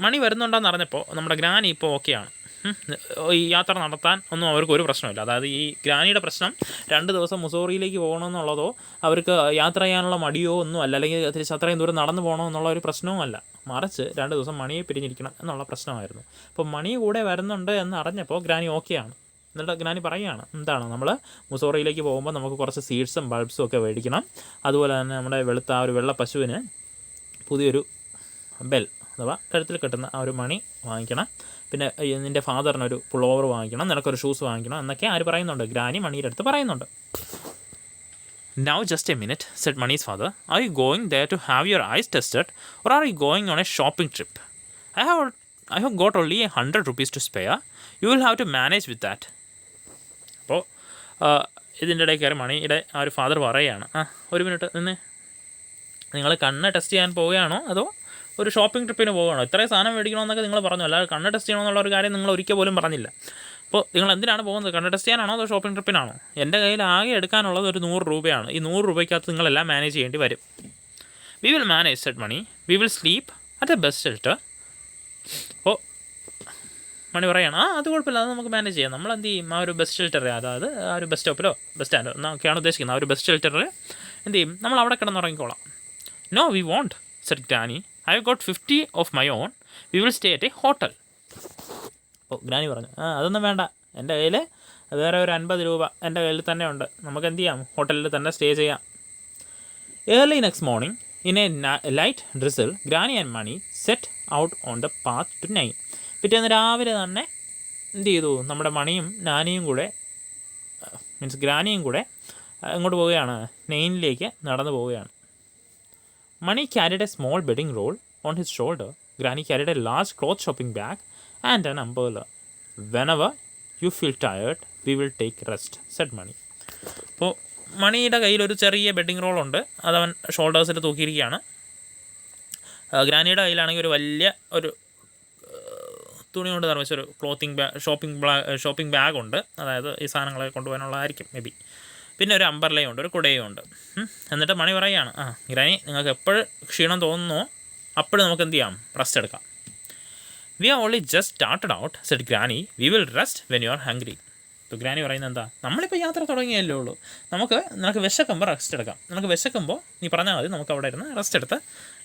മണി വരുന്നുണ്ടെന്ന് അറിഞ്ഞപ്പോൾ നമ്മുടെ granny ഇപ്പോൾ ഓക്കെയാണ്. ഈ യാത്ര നടത്താൻ ഒന്നും അവർക്ക് ഒരു പ്രശ്നമില്ല. അതായത് ഈ ഗ്രാനിയുടെ പ്രശ്നം 2 ദിവസം മുസോറിയിലേക്ക് പോകണമെന്നുള്ളതോ അവർക്ക് യാത്ര ചെയ്യാനുള്ള മടിയോ ഒന്നും അല്ല, അല്ലെങ്കിൽ തിരിച്ച് അത്രയും ദൂരം നടന്നു പോകണോ എന്നുള്ള ഒരു പ്രശ്നവും അല്ല, മറിച്ച് 2 ദിവസം മണിയെ പിരിഞ്ഞിരിക്കണം എന്നുള്ള പ്രശ്നമായിരുന്നു. അപ്പോൾ മണി കൂടെ വരുന്നുണ്ട് എന്ന് അറിഞ്ഞപ്പോൾ ഗ്രാനി ഓക്കെയാണ്. എന്നിട്ട് ഗ്രാനി പറയുകയാണ്, എന്താണ് നമ്മൾ മുസോറിയിലേക്ക് പോകുമ്പോൾ നമുക്ക് കുറച്ച് സീഡ്സും ബൾബ്സും ഒക്കെ മേടിക്കണം, അതുപോലെ തന്നെ നമ്മുടെ വെളുത്ത ആ ഒരു വെള്ള പശുവിന് പുതിയൊരു ബെൽ അഥവാ കഴുത്തിൽ കെട്ടുന്ന ആ ഒരു മണി വാങ്ങിക്കണം, പിന്നെ നിൻ്റെ ഫാദറിനൊരു പുളോവർ വാങ്ങിക്കണം, നിനക്കൊരു ഷൂസ് വാങ്ങിക്കണം എന്നൊക്കെ ആര് പറയുന്നുണ്ട്, ഗ്രാനി മണിയുടെ അടുത്ത് പറയുന്നുണ്ട്. Now just a minute, said Mani's father. Are you going there to have your eyes tested, or are you going on a shopping trip? I have got only 100 rupees to spare. You will have to manage with that. അപ്പോൾ ഇതിൻ്റെ ഇടയിൽ കയറി മണിയുടെ ആ ഒരു father പറയുകയാണ്, ഒരു minute നിന്ന്, നിങ്ങൾ കണ്ണ് ടെസ്റ്റ് ചെയ്യാൻ പോവുകയാണോ അതോ ഒരു ഷോപ്പിംഗ് ട്രിപ്പിന് പോവുകയാണോ? ഇത്രയും സാധനം മേടിക്കണമെന്നൊക്കെ നിങ്ങൾ പറഞ്ഞു, അല്ലാതെ കണ്ണ് ടെസ്റ്റ് ചെയ്യണമെന്നുള്ള ഒരു കാര്യം നിങ്ങൾ ഒരിക്കൽ പോലും പറഞ്ഞില്ല. അപ്പോൾ നിങ്ങൾ എന്തിനാണ് പോകുന്നത്, കണ്ണ് ടെസ്റ്റ് ചെയ്യാനാണോ അതോ ഷോപ്പിംഗ് ട്രിപ്പിനാണോ? എൻ്റെ കയ്യിൽ ആകെ എടുക്കാനുള്ളത് ഒരു 100 രൂപയാണ്. ഈ 100 രൂപയ്ക്കകത്ത് നിങ്ങളെല്ലാം മാനേജ് ചെയ്യേണ്ടി വരും. We will manage, said Mani. We will sleep at a best shelter. അപ്പോൾ മണി പറയാണ് അത് കുഴപ്പമില്ല, അത് നമുക്ക് മാനേജ് ചെയ്യാം. നമ്മൾ എന്ത് ചെയ്യും, ആ ഒരു ബസ് ഷെൽട്ടർ, അതായത് ആ ഒരു ബസ് സ്റ്റോപ്പിലോ ബസ് സ്റ്റാൻഡോ എന്നൊക്കെയാണ് ഉദ്ദേശിക്കുന്നത്, ആ ഒരു ബസ് ഷെൽട്ടറിൽ എന്ത് ചെയ്യും, നമ്മൾ അവിടെ കിടന്നുറങ്ങിക്കോളാം. No we won't said granny, I have got 50 of my own, we will stay at a hotel. അപ്പോൾ ഗ്രാനി പറഞ്ഞു അതൊന്നും വേണ്ട, എൻ്റെ കയ്യിൽ വേറെ ഒരു 50 രൂപ എൻ്റെ കയ്യിൽ തന്നെ ഉണ്ട്, നമുക്ക് എന്ത് ചെയ്യാം, ഹോട്ടലിൽ തന്നെ സ്റ്റേ ചെയ്യാം. Early next morning in a light drizzle Granny and Mani set out on the path to nine. പിറ്റേന്ന് രാവിലെ തന്നെ എന്ത് ചെയ്തു, നമ്മുടെ മണിയും നാനിയും കൂടെ മീൻസ് ഗ്രാനിയും കൂടെ എങ്ങോട്ട് പോവുകയാണ്, നെയിനിലേക്ക് നടന്നു പോവുകയാണ്. Mani carried a small bedding roll on his shoulder, granny carried a large cloth shopping bag and an umbrella. Whenever you feel tired we will take rest said Mani. അപ്പോൾ മണിയുടെ കയ്യിലൊരു ചെറിയ ബെഡിങ് റോളുണ്ട്, അതവൻ ഷോൾഡേഴ്സിൽ തൂക്കിയിരിക്കുകയാണ്. ഗ്രാനിയുടെ കയ്യിലാണെങ്കിൽ ഒരു വലിയ ഒരു തുണി കൊണ്ട് നിർമ്മിച്ചൊരു ഷോപ്പിംഗ് ബാഗുണ്ട്, അതായത് ഈ സാധനങ്ങളെ കൊണ്ടുപോകാനുള്ളതായിരിക്കും മേ ബി. പിന്നെ ഒരു അംബർലയും ഉണ്ട്, ഒരു കുടയും ഉണ്ട്. എന്നിട്ട് മണി പറയുകയാണ് ഗ്രാനി, നിങ്ങൾക്ക് എപ്പോഴും ക്ഷീണം തോന്നുന്നോ അപ്പോഴും നമുക്ക് എന്ത് ചെയ്യാം, റെസ്റ്റ് എടുക്കാം. We are only just started out said Granny, we will rest when you are hungry. ഇപ്പോൾ ഗ്രാനി പറയുന്നത് എന്താ, നമ്മളിപ്പോൾ യാത്ര തുടങ്ങിയല്ലേ ഉള്ളൂ, നിനക്ക് വിശക്കുമ്പോൾ റെസ്റ്റ് എടുക്കാം, നിനക്ക് വിശക്കുമ്പോൾ നീ പറഞ്ഞാൽ മതി, നമുക്ക് അവിടെ ഇരുന്ന് റെസ്റ്റ് എടുത്ത്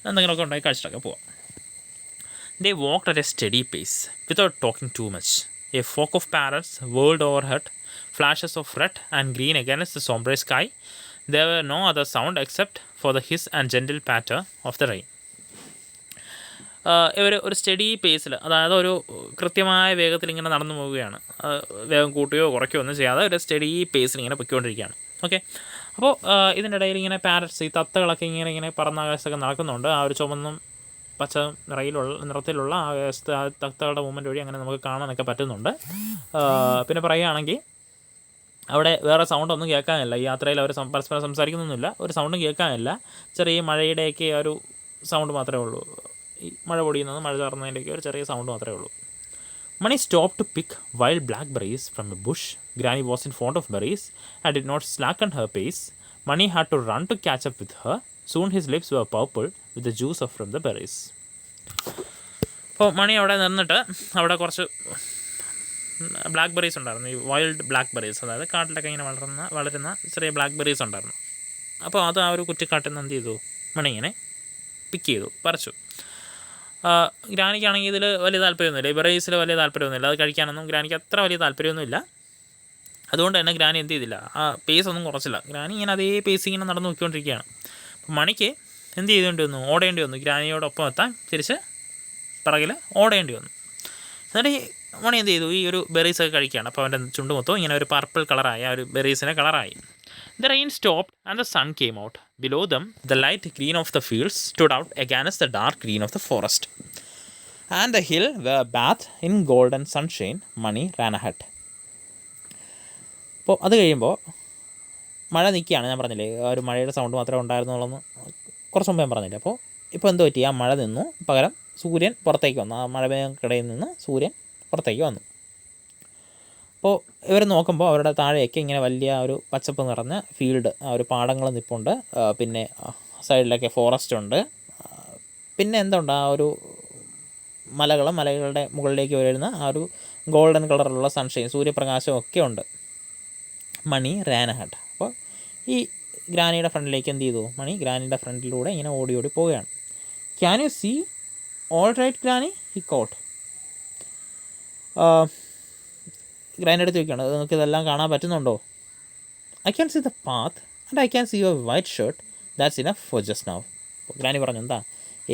എന്തെങ്കിലുമൊക്കെ ഉണ്ടായി കഴിച്ചിട്ടൊക്കെ പോവാം. They walked at a steady pace, without talking too much. A flock of parrots whirled overhead, flashes of red and green against the sombre sky. There were no other sound except for the hiss and gentle patter of the rain. ഒരു study പേസിൽ, അതായത് ഒരു കൃത്യമായ വേഗത്തിൽ ഇങ്ങനെ നടന്നു പോവുകയാണ്, വേഗം കൂട്ടുകയോ കുറയ്ക്കുകയോ ഒന്നും ചെയ്യാതെ ഒരു സ്റ്റഡി പേസിൽ ഇങ്ങനെ പൊയ്ക്കൊണ്ടിരിക്കുകയാണ്. ഓക്കെ, അപ്പോൾ ഇതിൻ്റെ ഇടയിൽ ഇങ്ങനെ പാരറ്റ്സ്, ഈ തത്തകളൊക്കെ ഇങ്ങനെ പറന്നാകാശത്തൊക്കെ നടക്കുന്നുണ്ട്. ആ ഒരു ചുമന്നും പച്ച നിറത്തിലുള്ള ആ തത്തകളുടെ മൂവ്മെൻറ്റ് വഴി അങ്ങനെ നമുക്ക് കാണാനൊക്കെ പറ്റുന്നുണ്ട്. പിന്നെ പറയുകയാണെങ്കിൽ അവിടെ വേറെ സൗണ്ടൊന്നും കേൾക്കാനില്ല, ഈ യാത്രയിൽ അവർ പരസ്പരം സംസാരിക്കുന്നൊന്നുമില്ല, ഒരു സൗണ്ടും കേൾക്കാനില്ല. ചെറിയ മഴയുടെയൊക്കെ ഒരു സൗണ്ട് മാത്രമേ ഉള്ളൂ, ഈ മഴ പൊടിയുന്നതും മഴ ചാറുന്നതിൻ്റെയൊക്കെ ഒരു ചെറിയ സൗണ്ട് മാത്രമേ ഉള്ളൂ. Mani stop to pick wild blackberries from a bush. Granny was in fond of berries and did not slacken her pace. Mani had to run to catch up with her. Soon his lips were purple with the juice from the berries. അപ്പോൾ മണി അവിടെ നിന്നിട്ട് അവിടെ കുറച്ച് black berries ഉണ്ടായിരുന്നു, ഈ wild black berries, അതായത് കാട്ടിലൊക്കെ ഇങ്ങനെ വളരുന്ന ചെറിയ ബ്ലാക്ക് ബെറീസ് ഉണ്ടായിരുന്നു. അപ്പോൾ അത് ആ ഒരു കുറ്റിക്കാട്ടിൽ നിന്ന് എന്ത് ചെയ്തു, മണി ഇങ്ങനെ പിക്ക് ചെയ്തു, പറിച്ചു. ഗ്രാനിക്കാണെങ്കിൽ ഇതിൽ വലിയ താല്പര്യമൊന്നുമില്ല, ഈ ബെറീസിൽ വലിയ താല്പര്യമൊന്നുമില്ല, അത് കഴിക്കാനൊന്നും ഗ്രാനിക്ക് അത്ര വലിയ താല്പര്യമൊന്നുമില്ല. അതുകൊണ്ട് തന്നെ ഗ്രാനി എന്ത് ചെയ്തില്ല, ആ പേസ് ഒന്നും കുറച്ചില്ല. ഗ്രാനി ഇങ്ങനെ അതേ പേസ് ഇങ്ങനെ നടന്നു നോക്കിക്കൊണ്ടിരിക്കുകയാണ്. മണിക്ക് എന്ത് ചെയ്തേണ്ടി വന്നു, ഓടേണ്ടി വന്നു, ഗ്രാനിയോടൊപ്പം എത്താൻ തിരിച്ച് പിറകിൽ ഓടേണ്ടി വന്നു. എന്നിട്ട് ഈ മണി എന്ത് ചെയ്തു, ഈ ഒരു ബെറീസൊക്കെ കഴിക്കുകയാണ്. അപ്പോൾ അവൻ്റെ ചുണ്ട് മൊത്തം ഇങ്ങനെ ഒരു പർപ്പിൾ കളറായി, ആ ഒരു ബെറീസിൻ്റെ കളറായി. The rain stopped and the sun came out. Below them the light green of the fields stood out against the dark green of the forest and the hill were bathed in golden sunshine. Mani ran ahead. അപ്പോൾ അത് കഴിയുമ്പോൾ മഴ നിൽക്കുകയാണ്. ഞാൻ പറഞ്ഞില്ലേ, ആ ഒരു മഴയുടെ സൗണ്ട് മാത്രമേ ഉണ്ടായിരുന്നുള്ളൂ കുറച്ച് മുമ്പ് ഞാൻ പറഞ്ഞില്ലേ. അപ്പോൾ ഇപ്പോൾ എന്ത് പറ്റി, ആ മഴ നിന്നു, പകരം സൂര്യൻ പുറത്തേക്ക് വന്നു. ആ മഴമേഘക്കിടയിൽ നിന്ന് സൂര്യൻ പുറത്തേക്ക് വന്നു. അപ്പോൾ ഇവർ നോക്കുമ്പോൾ അവരുടെ താഴെയൊക്കെ ഇങ്ങനെ വലിയ ഒരു പച്ചപ്പ് നിറഞ്ഞ ഫീൽഡ്, ആ ഒരു പാടങ്ങൾ നിൽപ്പുണ്ട്. പിന്നെ സൈഡിലൊക്കെ ഫോറസ്റ്റ് ഉണ്ട്. പിന്നെ എന്തുണ്ട്, ആ ഒരു മലകളുടെ മുകളിലേക്ക് വരുന്ന ആ ഒരു ഗോൾഡൻ കളറുള്ള സൺഷൈൻ, സൂര്യപ്രകാശം ഒക്കെ ഉണ്ട്. മണി റാൻ അഹെഡ്. അപ്പോൾ ഈ ഗ്രാനിയുടെ ഫ്രണ്ടിലേക്ക് എന്ത് ചെയ്തു, മണി ഗ്രാനിയുടെ ഫ്രണ്ടിലൂടെ ഇങ്ങനെ ഓടി പോവുകയാണ്. Can you see all right granny, he called. ഗ്രാനിയുടെ അടുത്ത് ചോദിക്കുകയാണ്, നിങ്ങൾക്ക് ഇതെല്ലാം കാണാൻ പറ്റുന്നുണ്ടോ? I can see the path and I can see your white shirt, that's enough for just now. Granny പറഞ്ഞു, എന്താ,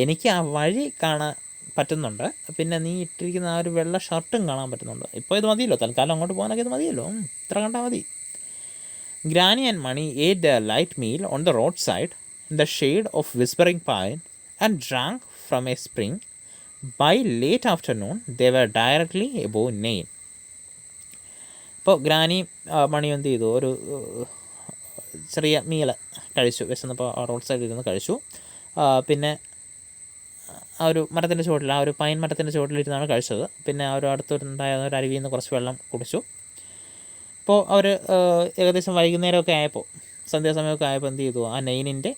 എനിക്ക് ആ വഴി കാണാൻ പറ്റുന്നുണ്ട്, പിന്നെ നീ ഇട്ടിരിക്കുന്ന ആ ഒരു വെള്ള ഷർട്ടും കാണാൻ പറ്റുന്നുണ്ട്. ഇപ്പോൾ ഇത് മതിയല്ലോ, തൽക്കാലം അങ്ങോട്ട് പോകാനൊക്കെ ഇത് മതിയല്ലോ, ഇത്ര കണ്ടാൽ മതി. Granny and Mani ate their light meal on the roadside in the shade of whispering pine and drank from a spring. By late afternoon, they were directly above Nain. ഇപ്പോൾ ഗ്രാനി മണിയും എന്ത് ചെയ്തു, ഒരു ചെറിയ മീൽ കഴിച്ചു, വിശന്നപ്പോൾ road സൈഡിൽ ഇരുന്ന് കഴിച്ചു. പിന്നെ ആ ഒരു മരത്തിൻ്റെ ചുവട്ടിൽ, ആ ഒരു പൈൻ മരത്തിൻ്റെ ചുവട്ടിലിരുന്നാണ് കഴിച്ചത്. പിന്നെ ആ ഒരു അടുത്തുണ്ടായ ഒരു അരുവിയിൽ നിന്ന് കുറച്ച് വെള്ളം കുടിച്ചു. അപ്പോൾ അവർ ഏകദേശം വൈകുന്നേരമൊക്കെ ആയപ്പോൾ, സന്ധ്യാസമയമൊക്കെ ആയപ്പോൾ എന്ത് ചെയ്തു, ആ നെയിനിൻ്റെ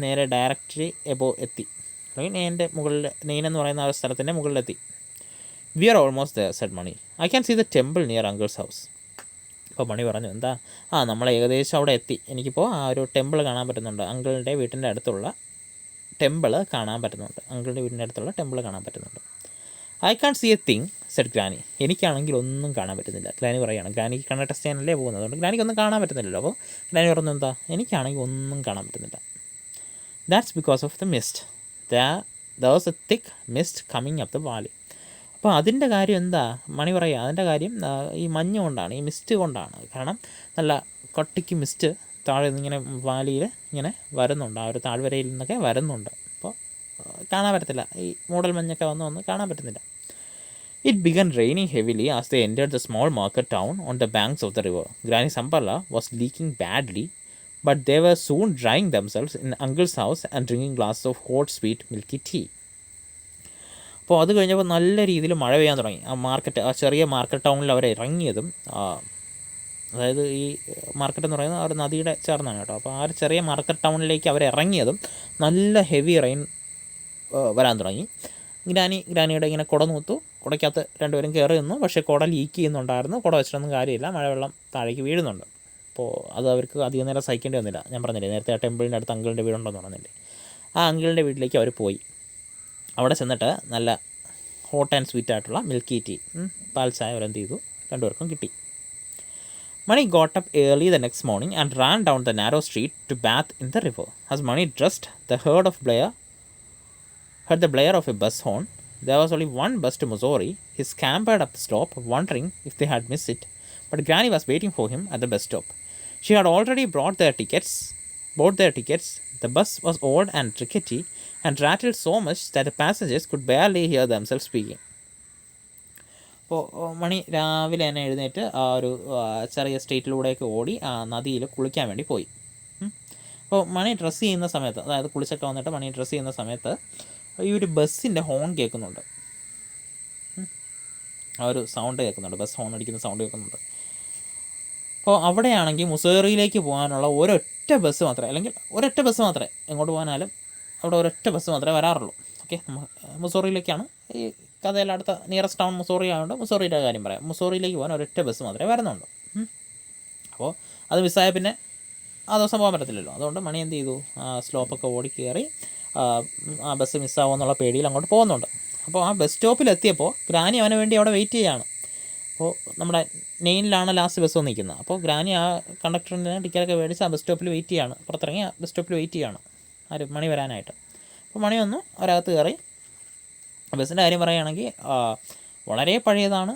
നേരെ ഡയറക്റ്റ്ലി എബോ എത്തി, അല്ലെങ്കിൽ നെയിൻ്റെ മുകളിൽ, നെയിൻ എന്ന് പറയുന്ന ആ ഒരു സ്ഥലത്തിൻ്റെ മുകളിലെത്തി. We are almost there said Mani. I can see the temple near uncle's house. അപ്പോൾ മണി പറഞ്ഞു, എന്താ, നമ്മൾ ഏകദേശം അവിടെ എത്തി, എനിക്കിപ്പോൾ ആ ഒരു ടെമ്പിൾ കാണാൻ പറ്റുന്നുണ്ട്, അങ്കിളിൻ്റെ വീട്ടിൻ്റെ അടുത്തുള്ള ടെമ്പിൾ കാണാൻ പറ്റുന്നുണ്ട്, അങ്കിളിൻ്റെ വീടിൻ്റെ അടുത്തുള്ള ടെമ്പിൾ കാണാൻ പറ്റുന്നുണ്ട്. I can't see a thing said Granny. എനിക്കാണെങ്കിൽ ഒന്നും കാണാൻ പറ്റുന്നില്ല. ഗ്രാനി പറയുകയാണ്, ഗ്രാനിക്ക് കണ്ണ് ടെസ്റ്റ് ചെയ്യാനല്ലേ പോകുന്നത്, അതുകൊണ്ട് ഗ്രാനിക്കൊന്നും കാണാൻ പറ്റുന്നില്ലല്ലോ. അപ്പോൾ ഗ്രാനി പറഞ്ഞു, എന്താ, എനിക്കാണെങ്കിൽ ഒന്നും കാണാൻ പറ്റുന്നില്ല. That's because of the mist. There was A thick mist coming up the Valley. അപ്പോൾ അതിൻ്റെ കാര്യം എന്താ, മണി പറയുക, അതിൻ്റെ കാര്യം ഈ മഞ്ഞ് കൊണ്ടാണ്, ഈ മിസ്റ്റ് കൊണ്ടാണ്. കാരണം നല്ല കട്ടിക്ക് മിസ്റ്റ് താഴെ നിന്നിങ്ങനെ വാലിയിൽ ഇങ്ങനെ വരുന്നുണ്ട്, ആ ഒരു താഴ്വരയിൽ നിന്നൊക്കെ വരുന്നുണ്ട്. അപ്പോൾ കാണാൻ പറ്റത്തില്ല, ഈ മൂടൽ മഞ്ഞൊക്കെ വന്ന് കാണാൻ പറ്റുന്നില്ല. It began raining heavily as they entered the small market town on the banks of the river. Granny's umbrella was leaking badly, but they were soon drying themselves in uncle's house and drinking glasses of hot, sweet, milky tea. അപ്പോൾ അത് കഴിഞ്ഞപ്പോൾ നല്ല രീതിയിൽ മഴ പെയ്യാൻ തുടങ്ങി. ആ ചെറിയ മാർക്കറ്റ് ടൗണിൽ അവർ ഇറങ്ങിയതും, അതായത് ഈ മാർക്കറ്റ് എന്ന് പറയുന്നത് ആ ഒരു നദിയുടെ ചേർന്നാണ് കേട്ടോ. അപ്പോൾ ആ ഒരു ചെറിയ മാർക്കറ്റ് ടൗണിലേക്ക് അവർ ഇറങ്ങിയതും നല്ല ഹെവി റെയിൻ വരാൻ തുടങ്ങി. ഗ്രാനിയുടെ ഇങ്ങനെ കുട നൂത്തു, കുടയ്ക്കകത്ത് രണ്ടുപേരും കയറി നിന്നു. പക്ഷേ കുട ലീക്ക് ചെയ്യുന്നുണ്ടായിരുന്നു. കുട വെച്ചിട്ടൊന്നും കാര്യമില്ല, മഴവെള്ളം താഴേക്ക് വീഴുന്നുണ്ട്. അപ്പോൾ അത് അവർക്ക് അധികം നേരം സഹിക്കേണ്ടി വന്നില്ല. ഞാൻ പറഞ്ഞില്ലേ നേരത്തെ ആ ടെമ്പിളിൻ്റെ അടുത്ത് അങ്കിളിൻ്റെ വീടുണ്ടെന്ന് പറഞ്ഞില്ലേ, ആ അങ്കിളിൻ്റെ വീട്ടിലേക്ക് അവർ പോയി. അവിടെ ചെന്നിട്ട് നല്ല ഹോട്ട് ആൻഡ് സ്വീറ്റ് ആയിട്ടുള്ള മിൽക്കി ടീ, പാൽ ചായ അവരെന്ത് ചെയ്തു, രണ്ടുപേർക്കും കിട്ടി. Mani got up early the next morning and ran down the narrow street to bathe in the river. As Mani dressed, heard the blare of a bus horn. There was only one bus to Missouri. He scampered up the slope, wondering if they had missed it. But Granny was waiting for him at the bus stop. She had already bought their tickets. The bus was old and rickety and rattled so much that the passengers could barely hear themselves speaking. അപ്പോൾ മണി രാവിലെ തന്നെ എഴുന്നേറ്റ് ആ ഒരു ചെറിയ സ്ട്രീറ്റിലൂടെയൊക്കെ ഓടി ആ നദിയിൽ കുളിക്കാൻ വേണ്ടി പോയി. അപ്പോൾ മണി ഡ്രസ്സ് ചെയ്യുന്ന സമയത്ത്, അതായത് കുളിച്ചൊക്കെ വന്നിട്ട് മണി ഡ്രസ്സ് ചെയ്യുന്ന സമയത്ത് ഈ ഒരു ബസ്സിൻ്റെ ഹോൺ കേൾക്കുന്നുണ്ട്. ആ ഒരു സൗണ്ട് കേൾക്കുന്നുണ്ട്, ബസ് ഹോൺ അടിക്കുന്ന സൗണ്ട് കേൾക്കുന്നുണ്ട്. അപ്പോൾ അവിടെയാണെങ്കിൽ മുസോറിയിലേക്ക് പോകാനുള്ള ഒരൊറ്റ ബസ് മാത്രമേ, അല്ലെങ്കിൽ ഒരൊറ്റ ബസ് മാത്രമേ, എങ്ങോട്ട് പോകാനാലും അവിടെ ഒരൊറ്റ ബസ് മാത്രമേ വരാറുള്ളൂ. ഓക്കെ, മുസോറിയിലേക്കാണ് ഈ കഥയിൽ അടുത്ത നിയറസ്റ്റ് ടൗൺ മുസോറി ആയതുകൊണ്ട് മുസോറിയുടെ കാര്യം പറയാം. മുസോറിയിലേക്ക് പോകാൻ ഒരൊറ്റ ബസ് മാത്രമേ വരുന്നുള്ളൂ. അപ്പോൾ അത് മിസ്സായ പിന്നെ ആ ദിവസം പോകാൻ പറ്റത്തില്ലല്ലോ. അതുകൊണ്ട് മണി എന്ത് ചെയ്തു, സ്ലോപ്പൊക്കെ ഓടി കയറി ആ ബസ് മിസ്സാവുമെന്നുള്ള പേടിയിൽ അങ്ങോട്ട് പോകുന്നുണ്ട്. അപ്പോൾ ആ ബസ് സ്റ്റോപ്പിലെത്തിയപ്പോൾ ഗ്രാനി അവന് വേണ്ടി അവിടെ വെയിറ്റ് ചെയ്യുകയാണ്. അപ്പോൾ നമ്മുടെ നെയിനിലാണ് ലാസ്റ്റ് ബസ് നിൽക്കുന്നത്. അപ്പോൾ ഗ്രാനി ആ കണ്ടക്ടറിന് ടിക്കറ്റൊക്കെ മേടിച്ച് ആ ബസ് സ്റ്റോപ്പിൽ വെയിറ്റ് ചെയ്യുകയാണ്, പുറത്തിറങ്ങി ആ ബസ് സ്റ്റോപ്പിൽ വെയിറ്റ് ചെയ്യുകയാണ് മണി വരാനായിട്ട്. അപ്പോൾ മണി വന്നു, ഒരകത്ത് കയറി. ബസ്സിൻ്റെ കാര്യം പറയുകയാണെങ്കിൽ വളരെ പഴയതാണ്,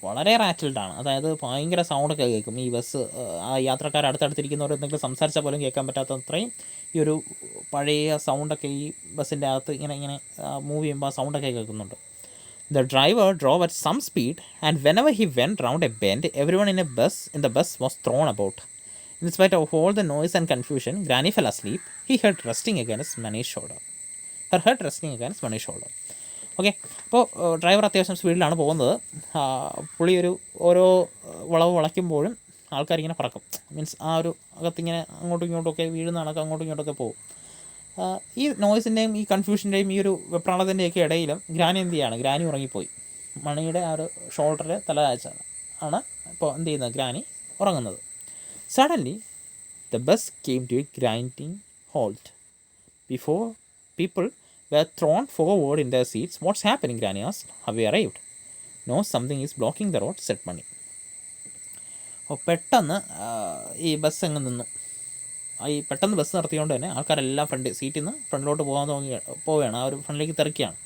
വളരെ റാറ്റിൽഡാണ്. അതായത് ഭയങ്കര സൗണ്ടൊക്കെ കേൾക്കും. ഈ ബസ് ആ യാത്രക്കാർ അടുത്തടുത്തിരിക്കുന്നവർ എന്തെങ്കിലും സംസാരിച്ചാൽ പോലും കേൾക്കാൻ പറ്റാത്ത അത്രയും ഈ ഒരു പഴയ സൗണ്ടൊക്കെ ഈ ബസ്സിൻ്റെ അകത്ത് ഇങ്ങനെ മൂവ് ചെയ്യുമ്പോൾ ആ സൗണ്ടൊക്കെ കേൾക്കുന്നുണ്ട്. The driver drove at some speed, and whenever he went round a bend, everyone in the bus was thrown about. In spite of all the noise and confusion, Granny fell asleep. Her head resting against Mani's shoulder. Okay, അപ്പോൾ driver അത്യാവശ്യം സ്പീഡിലാണ് പോകുന്നത്. പുള്ളി ഓരോ വളവ് വളയ്ക്കുമ്പോഴും ആൾക്കാരിങ്ങനെ പറക്കും. Means ആ ഒരു അകത്തിങ്ങനെ അങ്ങോട്ടും ഇങ്ങോട്ടുമൊക്കെ വീഴുന്ന കണക്ക് അങ്ങോട്ടും ഇങ്ങോട്ടൊക്കെ പോകും. ഈ നോയ്സിൻ്റെയും ഈ കൺഫ്യൂഷൻ്റെയും ഈ ഒരു വെപ്രാളത്തിൻ്റെയൊക്കെ ഇടയിലും ഗ്രാനി എന്ത് ചെയ്യാണ്, ഗ്രാനി ഉറങ്ങിപ്പോയി. മണിയുടെ ആ ഒരു ഷോൾഡറിൽ തല ആണ് ഇപ്പോൾ എന്ത് ചെയ്യുന്നത്, ഗ്രാനി ഉറങ്ങുന്നത്. Suddenly the bus came to a grinding halt before people were thrown forward in their seats. What's happening, Granny asked. Have we arrived? No, something is blocking the road, said Mani. അപ്പോൾ പെട്ടെന്ന് ഈ bus അങ്ങ് നിന്നു. ഈ പെട്ടെന്ന് bus നിർത്തിക്കൊണ്ട് തന്നെ ആൾക്കാരെല്ലാം സീറ്റിൽ നിന്ന് ഫ്രണ്ടിലോട്ട് പോവുകയാണ്, ആ ഒരു ഫ്രണ്ടിലേക്ക് തെറിക്കുകയാണ്.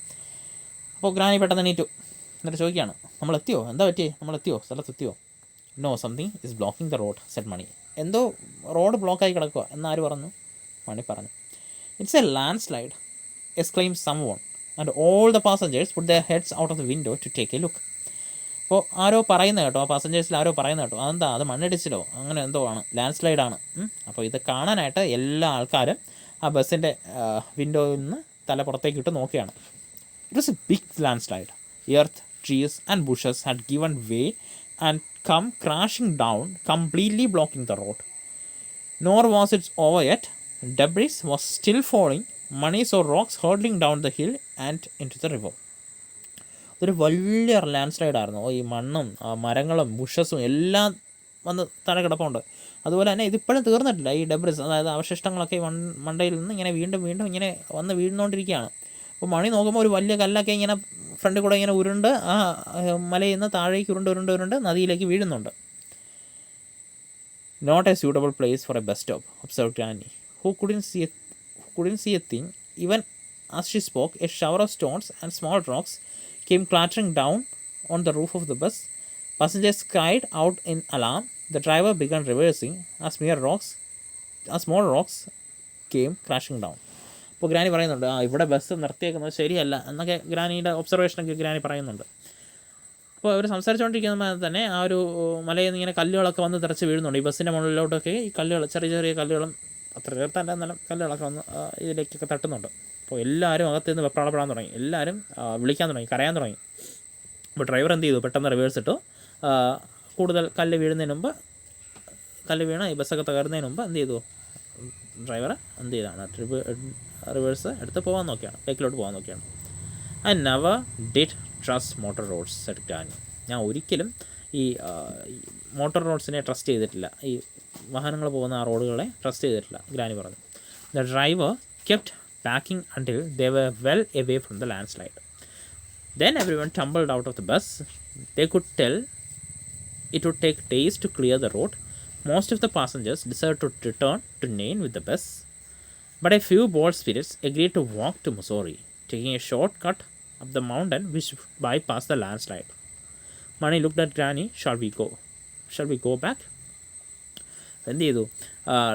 അപ്പോൾ ഗ്രാനി പെട്ടെന്ന് എണീറ്റു. എന്നിട്ട് ചോദിക്കുകയാണ്, നമ്മളെത്തിയോ, എന്താ പറ്റിയേ, നമ്മളെത്തിയോ, സ്ഥലത്തെത്തിയോ? No, something is blocking the road, said Mani. എന്തോ റോഡ് ബ്ലോക്കായി കിടക്കുക എന്നാര് പറഞ്ഞു? മണി പറഞ്ഞു. It's a landslide, exclaimed someone, and all the passengers put their heads out of the window to take a look. അപ്പോൾ ആരോ പറയുന്ന കേട്ടോ, ആ പാസഞ്ചേഴ്സിൽ ആരോ പറയുന്ന കേട്ടോ, അതെന്താ, അത് മണ്ണിടിച്ചിലോ അങ്ങനെ എന്തോ ആണ്, ലാൻഡ് സ്ലൈഡാണ്. അപ്പോൾ ഇത് കാണാനായിട്ട് എല്ലാ ആൾക്കാരും ആ ബസ്സിൻ്റെ വിൻഡോയിൽ നിന്ന് തല പുറത്തേക്ക് ഇട്ട് നോക്കുകയാണ്. It was a big landslide. Earth, trees and bushes had given way and come crashing down, completely blocking the road. Nor was it over yet. Debris was still falling. Mani saw rocks hurtling down the hill and into the river. ഇതൊരു വലിയ land സ്ലൈഡായിരുന്നു. ഈ മണ്ണും മരങ്ങളും ബുഷസും എല്ലാം വന്ന് താഴെ കിടപ്പുണ്ട്. അതുപോലെ തന്നെ ഇതിപ്പോഴും തീർന്നിട്ടില്ല. ഈ ഡെബ്രിസ്, അതായത് അവശിഷ്ടങ്ങളൊക്കെ മണ്ടയിൽ നിന്ന് ഇങ്ങനെ വീണ്ടും വീണ്ടും ഇങ്ങനെ വന്ന് വീഴുന്നുകൊണ്ടിരിക്കുകയാണ്. അപ്പോൾ മണി നോക്കുമ്പോൾ ഒരു വലിയ കല്ലൊക്കെ ഇങ്ങനെ ഫ്രണ്ടിൽ കൂടെ ഇങ്ങനെ ഉരുണ്ട് ആ മലയിൽ നിന്ന് താഴേക്ക് ഉരുണ്ട് നദിയിലേക്ക് വീഴുന്നുണ്ട്. Not a suitable place for a bus stop, observed Granny, who couldn't see a thing. Even as she spoke, a shower of stones and small rocks came clattering down on the roof of the bus. Passengers cried out in alarm. The driver began reversing as small rocks came crashing down. അപ്പോൾ granny പറയുന്നുണ്ട്, ഇവിടെ bus നിർത്തിയേക്കുന്നത് ശരിയല്ല എന്നൊക്കെ ഗ്രാനിയുടെ ഒബ്സർവേഷനൊക്കെ granny പറയുന്നുണ്ട്. അപ്പോൾ അവർ സംസാരിച്ചുകൊണ്ടിരിക്കുന്ന തന്നെ ആ ഒരു മലയിൽ നിന്ന് ഇങ്ങനെ കല്ലുകളൊക്കെ വന്ന് തെറിച്ച് വീഴുന്നുണ്ട്. ഈ ബസ്സിൻ്റെ മുകളിലോട്ടൊക്കെ ഈ കല്ലുകൾ, ചെറിയ ചെറിയ കല്ലുകളും അത്ര ചേർത്തല്ല എന്നാലും കല്ലുകളൊക്കെ വന്ന് ഇതിലേക്കൊക്കെ തട്ടുന്നുണ്ട്. അപ്പോൾ എല്ലാവരും അകത്ത് നിന്ന് വെപ്രാളപ്പെടാൻ തുടങ്ങി, എല്ലാവരും വിളിക്കാൻ തുടങ്ങി, കരയാൻ തുടങ്ങി. അപ്പോൾ ഡ്രൈവർ എന്ത് ചെയ്തു, പെട്ടെന്ന് റിവേഴ്സ് ഇട്ടു. കൂടുതൽ കല്ല് വീഴുന്നതിന് മുമ്പ്, കല്ല് വീണ് ഈ ബസ്സൊക്കെ തകരുന്നതിന് മുമ്പ് എന്ത് ചെയ്തു, ഡ്രൈവർ എന്ത് ചെയ്താണ്, റിവേഴ്സ് എടുത്ത് പോകാൻ നോക്കിയാണ്, ബേക്കിലോട്ട് പോകാൻ നോക്കിയാണ്. I never did trust motor roads, said Granny. ഞാൻ ഒരിക്കലും ഈ മോട്ടോർ റോഡ്സിനെ ട്രസ്റ്റ് ചെയ്തിട്ടില്ല, ഈ വാഹനങ്ങൾ പോകുന്ന ആ റോഡുകളെ ട്രസ്റ്റ് ചെയ്തിട്ടില്ല, ഗ്രാനി പറഞ്ഞു. The driver kept backing until they were well away from the landslide. Then everyone tumbled out of the bus. They could tell it would take days to clear the road. Most of the passengers decided to return to Nain with the bus, but a few bold spirits agreed to walk to Mussoorie, taking a short cut up the mountain which bypassed the landslide. Mani looked at Granny. Shall we go back? എന്ത് ചെയ്തു,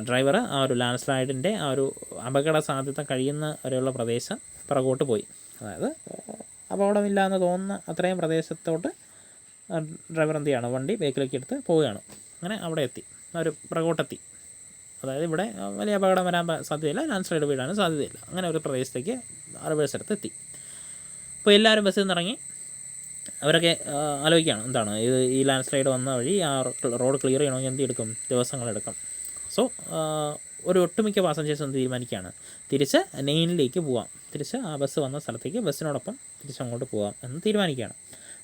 driver ആ ഒരു land സ്ലൈഡിൻ്റെ ആ ഒരു അപകട സാധ്യത കഴിയുന്ന വരെയുള്ള പ്രദേശം പുറകോട്ട് പോയി. അതായത് അപകടമില്ലാന്ന് തോന്നുന്ന അത്രയും പ്രദേശത്തോട്ട് ഡ്രൈവർ എന്ത് ചെയ്യാണ്, വണ്ടി ബേക്കിലേക്ക് എടുത്ത് പോവുകയാണ്. അങ്ങനെ അവിടെ എത്തി, ഒരു പുറകോട്ടെത്തി. അതായത് ഇവിടെ വലിയ അപകടം വരാൻ സാധ്യതയില്ല, ലാൻഡ് സ്ലൈഡ് വീഴാനും സാധ്യതയില്ല. അങ്ങനെ ഒരു പ്രദേശത്തേക്ക് റിവേഴ്സ് എടുത്ത് എത്തി. അപ്പോൾ എല്ലാവരും ബസ്സിൽ നിന്ന് ഇറങ്ങി. അവരൊക്കെ ആലോചിക്കുകയാണ്, എന്താണ് ഇത്, ഈ ലാൻഡ് സ്ലൈഡ് വന്ന വഴി ആ റോഡ് ക്ലിയർ ചെയ്യണമെങ്കിൽ എന്ത് എടുക്കും, ദിവസങ്ങളെടുക്കും. സോ ഒരു ഒട്ടുമിക്ക പാസഞ്ചേഴ്സും തീരുമാനിക്കുകയാണ് തിരിച്ച് നെയിനിലേക്ക് പോവാം, തിരിച്ച് ആ ബസ് വന്ന സ്ഥലത്തേക്ക് ബസ്സിനോടൊപ്പം തിരിച്ചങ്ങോട്ട് പോകാം എന്ന് തീരുമാനിക്കുകയാണ്.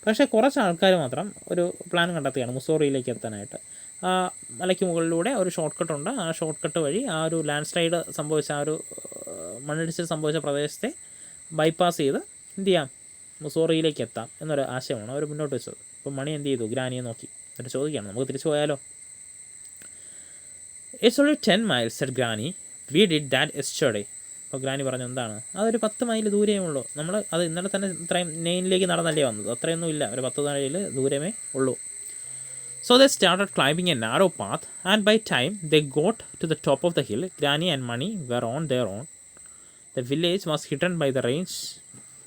പക്ഷേ കുറച്ച് ആൾക്കാർ മാത്രം ഒരു പ്ലാൻ കണ്ടെത്തുകയാണ് മുസോറിയിലേക്ക് എത്താനായിട്ട്. ആ മലയ്ക്ക് മുകളിലൂടെ ഒരു ഷോർട്ട് കട്ടുണ്ട്, ആ ഷോർട്ട് കട്ട് വഴി ആ ഒരു ലാൻഡ് സ്ലൈഡ് സംഭവിച്ച ആ ഒരു മണ്ണിടിച്ചിൽ സംഭവിച്ച പ്രദേശത്തെ ബൈപ്പാസ് ചെയ്ത് എന്ത് ചെയ്യാം, മുസോറിയിലേക്ക് എത്താം എന്നൊരു ആശയമാണ് അവർ മുന്നോട്ട് വെച്ചത്. അപ്പോൾ മണി എന്ത് ചെയ്തു, ഗ്രാനിയെ നോക്കി എന്നിട്ട് ചോദിക്കുകയാണ്, നമുക്ക് തിരിച്ചു പോയാലോ? It's only 10 miles, said Granny. We did that yesterday. അപ്പോൾ ഗ്രാനി പറഞ്ഞു, എന്താണ്, അതൊരു 10 മൈൽ ദൂരമേ ഉള്ളൂ, നമ്മൾ അത് ഇന്നലെ തന്നെ ഇത്രയും നെയിനിലേക്ക് നടന്നല്ലേ വന്നത്, അത്രയൊന്നും ഇല്ല, ഒരു 10 മൈൽ ദൂരമേ ഉള്ളൂ. So they started climbing a narrow path, and by time they got to the top of the hill, Granny and Mani were on their own. The village was hidden by the range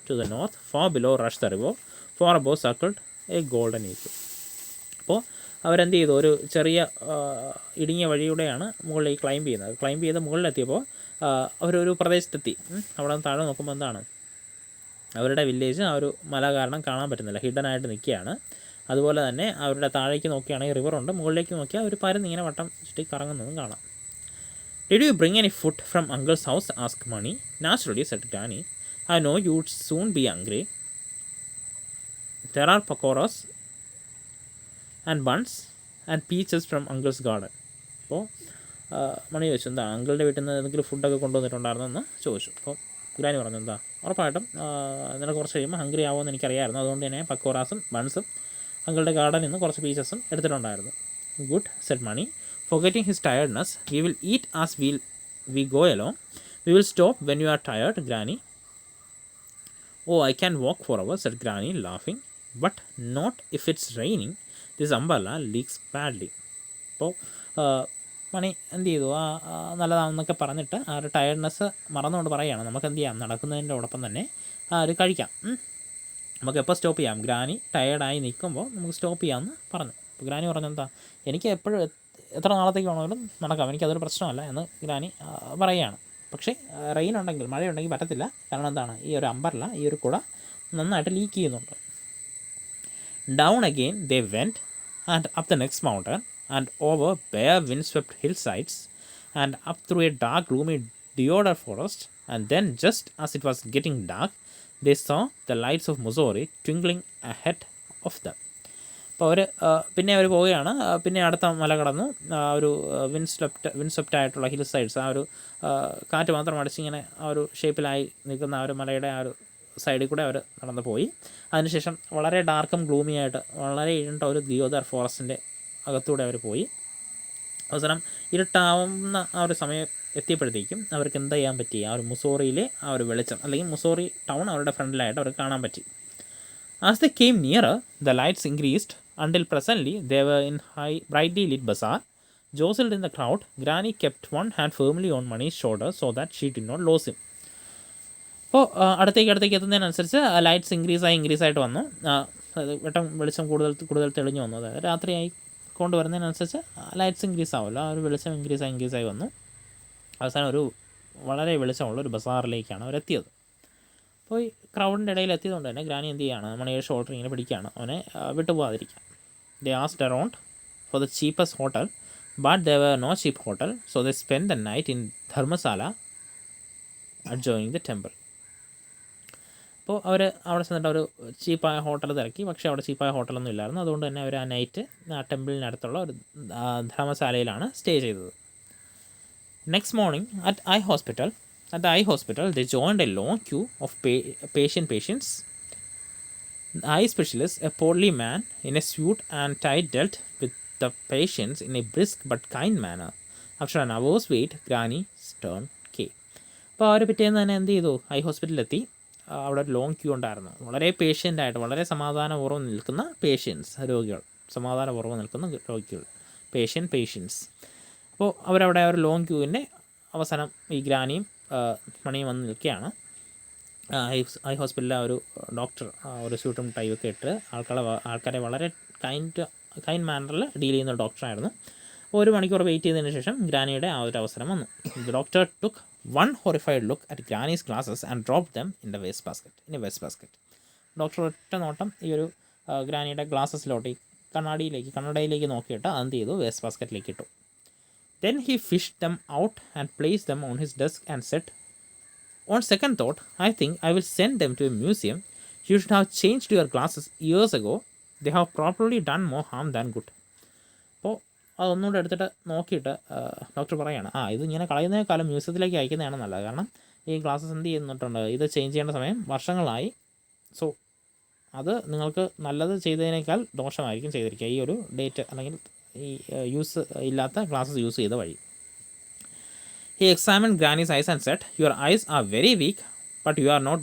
to the north. Far below rushed the river. Far above circled a golden eagle. അപ്പോൾ അവരെന്ത് ചെയ്തു, ഒരു ചെറിയ ഇടുങ്ങിയ വഴിയൂടെയാണ് മുകളിലേക്ക് climb ചെയ്യുന്നത്. Climb ചെയ്ത് മുകളിലെത്തിയപ്പോൾ അവരൊരു പ്രദേശത്തെത്തി. അവിടെ നിന്ന് താഴെ നോക്കുമ്പോൾ എന്താണ്, അവരുടെ വില്ലേജ് ആ ഒരു മല കാരണം കാണാൻ പറ്റുന്നില്ല, ഹിഡനായിട്ട് നിൽക്കുകയാണ്. അതുപോലെ തന്നെ അവരുടെ താഴേക്ക് നോക്കിയാണെങ്കിൽ റിവറുണ്ട്, മുകളിലേക്ക് നോക്കിയാൽ ഒരു പരന്നിങ്ങനെ വട്ടം ചുറ്റി കറങ്ങുന്നതും കാണാം. Did you bring any food from uncle's house, ask Mani. Naturally, said granny. I know you would soon be hungry. There are pakoras and buns and peaches from uncle's garden. അപ്പോൾ മണി ചോദിച്ചു, എന്താ അങ്കിളുടെ വീട്ടിൽ നിന്ന് എന്തെങ്കിലും ഫുഡൊക്കെ കൊണ്ടുവന്നിട്ടുണ്ടായിരുന്നു എന്ന് ചോദിച്ചു. അപ്പോൾ ഗ്രാനി പറഞ്ഞു, എന്താ ഉറപ്പായിട്ടും നിനക്ക് കുറച്ച് കഴിയുമ്പോൾ ഹംഗ്രി ആവുമെന്ന് എനിക്കറിയാമായിരുന്നു, അതുകൊണ്ട് തന്നെ പക്കോറാസും ബൺസും അങ്കിളുടെ ഗാർഡനിൽ നിന്ന് കുറച്ച് പീസസും എടുത്തിട്ടുണ്ടായിരുന്നു. Good, said Mani. Forgetting his tiredness, we will eat as we go along. We will stop when you are tired, granny. Oh, I can walk for hour, said granny ലാഫിങ്. But not if it's raining. This umbrella leaks badly. അപ്പോൾ മണി എന്ത് ചെയ്തു, നല്ലതാണെന്നൊക്കെ പറഞ്ഞിട്ട് ആ ഒരു tiredness മറന്നുകൊണ്ട് പറയുകയാണ്, നമുക്ക് എന്ത് ചെയ്യാം, നടക്കുന്നതിൻ്റെയോടൊപ്പം തന്നെ ഒരു കഴിക്കാം, നമുക്ക് എപ്പോൾ സ്റ്റോപ്പ് ചെയ്യാം, ഗ്രാനി ടയേർഡായി നിൽക്കുമ്പോൾ നമുക്ക് സ്റ്റോപ്പ് ചെയ്യാമെന്ന് പറഞ്ഞു. അപ്പോൾ ഗ്രാനി പറഞ്ഞു, എന്താ എനിക്ക് എപ്പോഴും എത്ര നാളത്തേക്ക് വേണമെങ്കിലും നടക്കാം, എനിക്കതൊരു പ്രശ്നമല്ല എന്ന് ഗ്രാനി പറയുകയാണ്. പക്ഷേ റെയിൻ ഉണ്ടെങ്കിൽ, മഴയുണ്ടെങ്കിൽ പറ്റത്തില്ല. കാരണം എന്താണ്, ഈ ഒരു അംബർല, ഈ ഒരു കുട നന്നായിട്ട് ലീക്ക് ചെയ്യുന്നുണ്ട്. Down again they went and up the next mountain and over bare wind-swept hillsides and up through a dark gloomy deodar forest, and then just as it was getting dark they saw the lights of Mussoorie twinkling ahead of them. അപ്പോൾ അവർ പിന്നെ അവർ പോവുകയാണ്. പിന്നെ അടുത്ത മല കടന്നു. ഒരു വിൻസ്വെപ്റ്റ് ആയിട്ടുള്ള hill sides, ആ ഒരു കാറ്റ് മാത്രം അടിച്ചിങ്ങനെ ആ ഒരു ഷേപ്പിലായി നിൽക്കുന്ന ആ ഒരു മലയുടെ ആ ഒരു സൈഡിൽ കൂടെ അവർ നടന്നു പോയി. അതിനുശേഷം വളരെ ഡാർക്കും ഗ്ലൂമി ആയിട്ട് വളരെ ഇരുണ്ട ഒരു ദിയോദർ ഫോറസ്റ്റിൻ്റെ അകത്തൂടെ അവർ പോയി. അവസാനം ഇരുട്ടാവുന്ന ആ ഒരു സമയം എത്തിയപ്പോഴത്തേക്കും അവർക്ക് എന്താ ചെയ്യാൻ പറ്റി? ആ ഒരു മുസോറിയിലെ ആ ഒരു വെളിച്ചം, അല്ലെങ്കിൽ മുസോറി ടൗൺ അവരുടെ ഫ്രണ്ടിലായിട്ട് അവർക്ക് കാണാൻ പറ്റി. As they came nearer, the lights increased until presently they were in high, brightly lit bazaar. Jostled in the crowd, Granny kept one hand firmly on Mani's shoulder so that she did not lose him. അപ്പോൾ അടുത്തേക്ക് എത്തുന്നതിനനുസരിച്ച് lights increase ആയിട്ട് വന്നു. വെളിച്ചം കൂടുതൽ തെളിഞ്ഞു വന്നു. അതായത് രാത്രിയായി കൊണ്ടുവരുന്നതിനനുസരിച്ച് ലൈറ്റ്സ് ഇൻക്രീസ് ആവുമല്ലോ, ആ ഒരു വെളിച്ചം ഇൻക്രീസ് ആയി വന്നു. അവസാനം ഒരു വളരെ വെളിച്ചമുള്ള ഒരു ബസാറിലേക്കാണ് അവരെത്തിയത്. അപ്പോൾ ഈ ക്രൗഡിൻ്റെ ഇടയിൽ എത്തിയതുകൊണ്ട് തന്നെ ഗ്രാനി എന്ത് ചെയ്യുകയാണ്? മണിയുടെ ഷോൾഡർ ഇങ്ങനെ പിടിക്കുകയാണ്, അവനെ വിട്ടുപോകാതിരിക്കാൻ. They asked around for the cheapest hotel, but there were no cheap hotel, so they spend the night in dharamshala adjoining the temple. അപ്പോൾ അവർ അവിടെ ചെന്നിട്ട് ഒരു ചീപ്പായ ഹോട്ടൽ തിരക്കി. പക്ഷേ അവിടെ ചീപ്പായ ഹോട്ടലൊന്നും ഇല്ലായിരുന്നു. അതുകൊണ്ട് തന്നെ അവർ ആ നൈറ്റ് ആ ടെമ്പിളിനടുത്തുള്ള ഒരു ധർമ്മശാലയിലാണ് സ്റ്റേ ചെയ്തത്. Next morning at the eye hospital, they joined a long queue of patients. The eye specialist, a portly man in a suit and tie, dealt with the patients in a brisk but kind manner. After an hour's wait, Granny's turn came. അപ്പോൾ അവർ പിറ്റേന്ന് തന്നെ എന്ത് ചെയ്തു? I ഹോസ്പിറ്റലിലെത്തി. അവിടെ ഒരു long Q ഉണ്ടായിരുന്നു. വളരെ പേഷ്യൻ്റായിട്ട്, വളരെ സമാധാനപൂർവ്വം നിൽക്കുന്ന രോഗികൾ, സമാധാനപൂർവ്വം നിൽക്കുന്ന രോഗികൾ, പേഷ്യൻസ്. അപ്പോൾ അവരവിടെ ഒരു ലോങ് ക്യൂവിൻ്റെ അവസാനം ഈ ഗ്രാനിയും മണിയും വന്ന് നിൽക്കുകയാണ്. ഐ ഹോസ്പിറ്റലിലെ ഒരു ഡോക്ടർ ഒരു സ്യൂട്ടും ടൈയൊക്കെ ഇട്ട് ആൾക്കാരെ വളരെ കൈൻഡ് മാനറിൽ ഡീൽ ചെയ്യുന്ന ഒരു ഡോക്ടറായിരുന്നു. 1 മണിക്കൂർ വെയിറ്റ് ചെയ്തതിന് ശേഷം ഗ്രാനിയുടെ ആ ഒരു അവസരം വന്നു. The doctor took one horrified look at Granny's glasses and dropped them in a waste basket. Doctor ഒറ്റ നോട്ടം ഈ ഒരു ഗ്രാനിയുടെ ഗ്ലാസസിലോട്ട്, കണ്ണടയിലേക്ക് നോക്കിയിട്ട് അതെന്ത് ചെയ്തു? വേസ്റ്റ് ബാസ്ക്കറ്റിലേക്ക് ഇട്ടു. Then he fished them out and placed them on his desk and said, "On second thought, I think I will send them to a museum. You should have changed your glasses years ago. They have probably done more harm than good." അപ്പോൾ അതൊന്നുകൂടെ എടുത്തിട്ട് നോക്കിയിട്ട് doctor പറയുകയാണ്, ഇത് ഇങ്ങനെ കളയുന്നതിനേക്കാളും മ്യൂസിയത്തിലേക്ക് അയക്കുന്നതാണ് നല്ലത്. കാരണം ഈ glasses എന്ത് ചെയ്യുന്നിട്ടുണ്ട്, ഇത് ചേഞ്ച് ചെയ്യേണ്ട സമയം വർഷങ്ങളായി. സോ അത് നിങ്ങൾക്ക് നല്ലത് ചെയ്തതിനേക്കാൾ ദോഷമായിരിക്കും ചെയ്തിരിക്കുക, ഈ ഒരു ഡേറ്റ് അല്ലെങ്കിൽ ഈ യൂസ് ഇല്ലാത്ത ഗ്ലാസ്സസ് യൂസ് ചെയ്ത വഴി. He examined Granny's eyes and said, "Your eyes are very weak, but you are not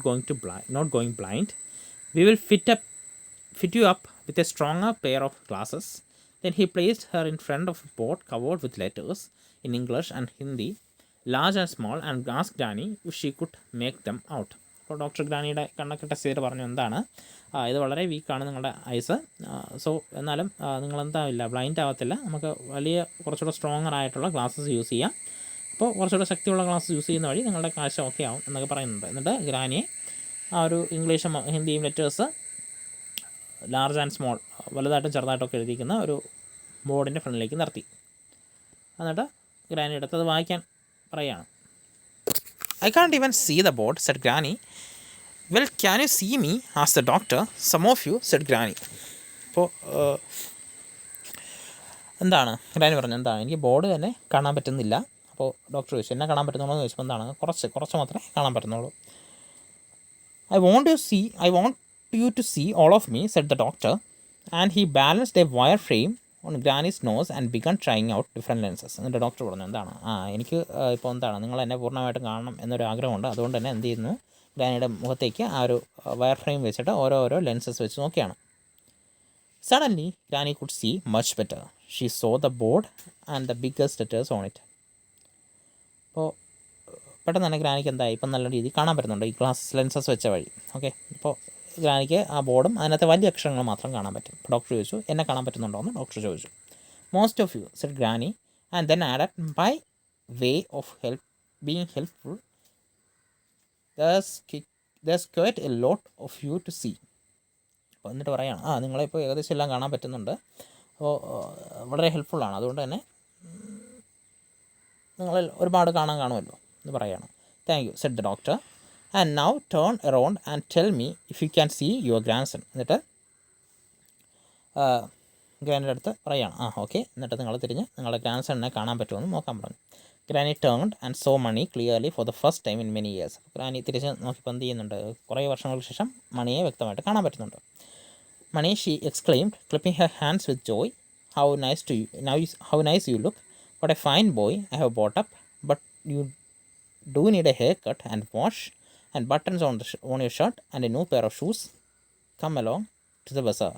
going blind. We will fit you up with a stronger pair of glasses." Then he placed her in front of a board covered with letters in English and Hindi, large and small, and asked Granny if she could make them out. അപ്പോൾ doctor ഗ്രാനിയുടെ കണ്ണൊക്കെ test ചെയ്തിട്ട് പറഞ്ഞു, എന്താണ് ഇത് വളരെ വീക്കാണ് നിങ്ങളുടെ ice. So എന്നാലും നിങ്ങളെന്താവില്ല, blind ആവത്തില്ല. നമുക്ക് കുറച്ചുകൂടെ സ്ട്രോങ്ങർ ആയിട്ടുള്ള ഗ്ലാസ്സസ് യൂസ് ചെയ്യാം. അപ്പോൾ കുറച്ചുകൂടെ ശക്തിയുള്ള ഗ്ലാസ്സസ് യൂസ് ചെയ്യുന്ന വഴി നിങ്ങളുടെ കാഴ്ച ഓക്കെ ആവും എന്നൊക്കെ പറയുന്നുണ്ട്. എന്നിട്ട് ഗ്രാനിയെ ആ ഒരു ഇംഗ്ലീഷും ഹിന്ദിയും ലെറ്റേഴ്സ് ലാർജ് ആൻഡ് സ്മോൾ, വലുതായിട്ടും ചെറുതായിട്ടൊക്കെ എഴുതിയിരിക്കുന്ന ഒരു ബോർഡിൻ്റെ ഫ്രണ്ടിലേക്ക് നിർത്തി. എന്നിട്ട് ഗ്രാനി എടുത്തത് വായിക്കാൻ പറയുകയാണ്. "I can't even see the board," said Granny. "Well, can you see me?" asked the doctor. "Some of you," said Granny. അപ്പോൾ എന്താണ് ഗ്രാനി പറഞ്ഞു, എന്താണ് എനിക്ക് ബോർഡ് തന്നെ കാണാൻ പറ്റുന്നില്ല. അപ്പോൾ ഡോക്ടർ ചോദിച്ചു, എന്നെ കാണാൻ പറ്റുന്നുള്ളൂ എന്ന് ചോദിച്ചപ്പോൾ എന്താണ്, കുറച്ച് മാത്രമേ കാണാൻ പറ്റുന്നുള്ളൂ. I want you to see all of me," said the doctor, and he balanced a wire frame on Granny's nose and began trying out different lenses. എന്നിട്ട് ഡോക്ടർ പറഞ്ഞു, എന്താണ് എനിക്ക് ഇപ്പോൾ എന്താണ് നിങ്ങൾ എന്നെ പൂർണ്ണമായിട്ടും കാണണം എന്നൊരു ആഗ്രഹമുണ്ട്. അതുകൊണ്ട് തന്നെ എന്ത് ചെയ്യുന്നു, ഗ്രാനിയുടെ മുഖത്തേക്ക് ആ ഒരു വയർ ഫ്രെയിം വെച്ചിട്ട് ഓരോ ലെൻസസ് വെച്ച് നോക്കിയാണ്. Suddenly, Granny could see much better. She saw the board and the biggest letters on it. അപ്പോൾ പെട്ടെന്ന് തന്നെ ഗ്രാനിക്ക് എന്തായി, ഇപ്പം നല്ല രീതിയിൽ കാണാൻ പറ്റുന്നുണ്ട് ഈ ലെൻസസ് വെച്ച വഴി. ഓക്കെ, ഇപ്പോൾ ഗ്രാനിക്ക് ആ ബോർഡും അതിനകത്ത് വലിയ അക്ഷരങ്ങൾ മാത്രം കാണാൻ പറ്റും. അപ്പോൾ ഡോക്ടർ ചോദിച്ചു, എന്നെ കാണാൻ പറ്റുന്നുണ്ടോ എന്ന് ഡോക്ടർ ചോദിച്ചു. "Most of you," said Granny, and then added, "by way of being helpful, there's quite a lot of you to see." അപ്പോൾ എന്നിട്ട് പറയുകയാണ്, നിങ്ങളിപ്പോൾ ഏകദേശം എല്ലാം കാണാൻ പറ്റുന്നുണ്ട്. അപ്പോൾ വളരെ ഹെൽപ്ഫുള്ളാണ്. അതുകൊണ്ട് തന്നെ നിങ്ങൾ ഒരുപാട് കാണുമല്ലോ എന്ന് പറയുകയാണ്. "Thank you," said the doctor, and now turn around and tell me if you can see your grandson. എന്നിട്ട് ഗ്രാനിയുടെ അടുത്ത് പറയുകയാണ് ഓക്കെ, എന്നിട്ട് നിങ്ങൾ തിരിഞ്ഞ് നിങ്ങളുടെ ഗ്രാൻഡ് സണ്ണിനെ കാണാൻ പറ്റുമെന്ന് നോക്കാൻ പറഞ്ഞു. Granny turned and saw Mani clearly for the first time in many years. Granny തിരിച്ച് നോക്കിയപ്പോൾ എന്ത് ചെയ്യുന്നുണ്ട്, കുറേ വർഷങ്ങൾക്ക് ശേഷം മണിയെ വ്യക്തമായിട്ട് കാണാൻ പറ്റുന്നുണ്ട്. Mani, she exclaimed, clipping her hands with joy, how nice you look, what a fine boy I have brought up, but you do need a haircut and wash and buttons on your shirt and a new pair of shoes. Come along to the bazaar.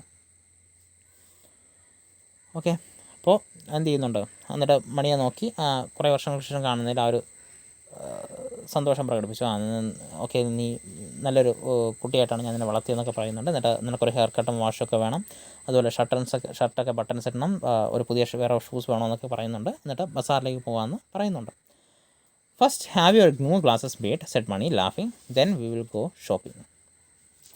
Okay, അപ്പോൾ എന്ത് ചെയ്യുന്നുണ്ട്, എന്നിട്ട് മണിയെ നോക്കി കുറേ വർഷങ്ങൾക്ക് ശേഷം കാണുന്നതിൽ ആ ഒരു സന്തോഷം പ്രകടിപ്പിച്ചു. ഓക്കെ, നീ നല്ലൊരു കുട്ടിയായിട്ടാണ് ഞാൻ നിന്നെ വളർത്തിയെന്നൊക്കെ പറയുന്നുണ്ട്. എന്നിട്ട് നിനക്കൊരു ഹെയർ കട്ടും വാഷൊക്കെ വേണം, അതുപോലെ ഷർട്ടൊക്കെ ബട്ടൺസ് ഇടണം, ഒരു പുതിയ വേറെ ഷൂസ് വേണമെന്നൊക്കെ പറയുന്നുണ്ട്. എന്നിട്ട് ബസാറിലേക്ക് പോകാമെന്ന് പറയുന്നുണ്ട്. First have your new glasses made, said Mani ലാഫിങ്, then we will go shopping.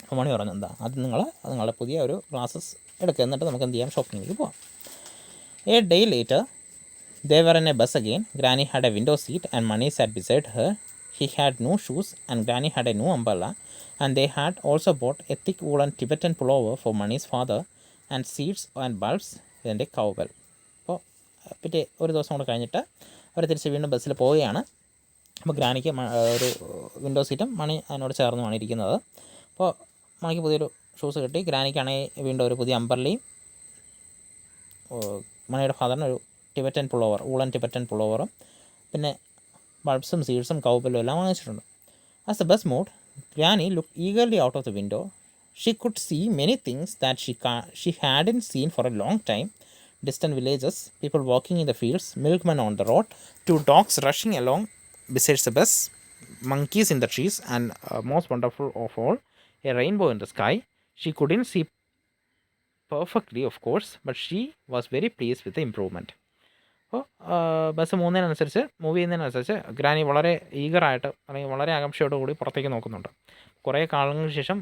അപ്പോൾ മണി പറഞ്ഞു, എന്താ അത് നിങ്ങളുടെ പുതിയ ഒരു ഗ്ലാസസ് എടുക്കുക, എന്നിട്ട് നമുക്ക് എന്ത് ചെയ്യാം, ഷോപ്പിങ്ങിലേക്ക് പോകാം. A day later, they were in a bus again. Granny had a window seat and Mani sat beside her. He had new shoes and Granny had a new umbrella, and they had also bought a thick woolen Tibetan pullover for Mani's father and seats and bulbs and a cowbell. അപ്പോൾ പിറ്റേ ഒരു ദിവസം കൂടെ കഴിഞ്ഞിട്ട് അവർ തിരിച്ച് വീണ്ടും ബസ്സിൽ പോവുകയാണ്. അപ്പോൾ ഗ്രാനിക്ക് ഒരു വിൻഡോ സീറ്റും മണി അതിനോട് ചേർന്നുമാണ് ഇരിക്കുന്നത്. അപ്പോൾ മണിക്ക് പുതിയൊരു ഷൂസ് കിട്ടി. ഗ്രാനിക്കാണെങ്കിൽ വീണ്ടും ഒരു പുതിയ അമ്പർലയും മണിയുടെ ഫാദറിന് ഒരു ടിബറ്റൻ പുള്ളോവർ, ഊളൻ ടിബറ്റൻ പുള്ളോവറും പിന്നെ ബൾബ്സും സീഡ്സും കൗബലും എല്ലാം വാങ്ങിച്ചിട്ടുണ്ട്. As the bus moved, Granny look eagerly out of the window. She could see many things that she hadn't seen for a long time. Distant villages, people walking in the fields, milkmen on the road, 2 dogs rushing along besides the bus, monkeys in the trees, and most wonderful of all, a rainbow in the sky. She couldn't see perfectly, of course, but she was very pleased with the improvement. അപ്പോൾ bus move ചെയ്യുന്നതിനനുസരിച്ച് granny വളരെ ഈഗറായിട്ട് അല്ലെങ്കിൽ വളരെ ആകാംക്ഷയോട് കൂടി പുറത്തേക്ക് നോക്കുന്നുണ്ട്. കുറേ കാലങ്ങൾക്ക് ശേഷം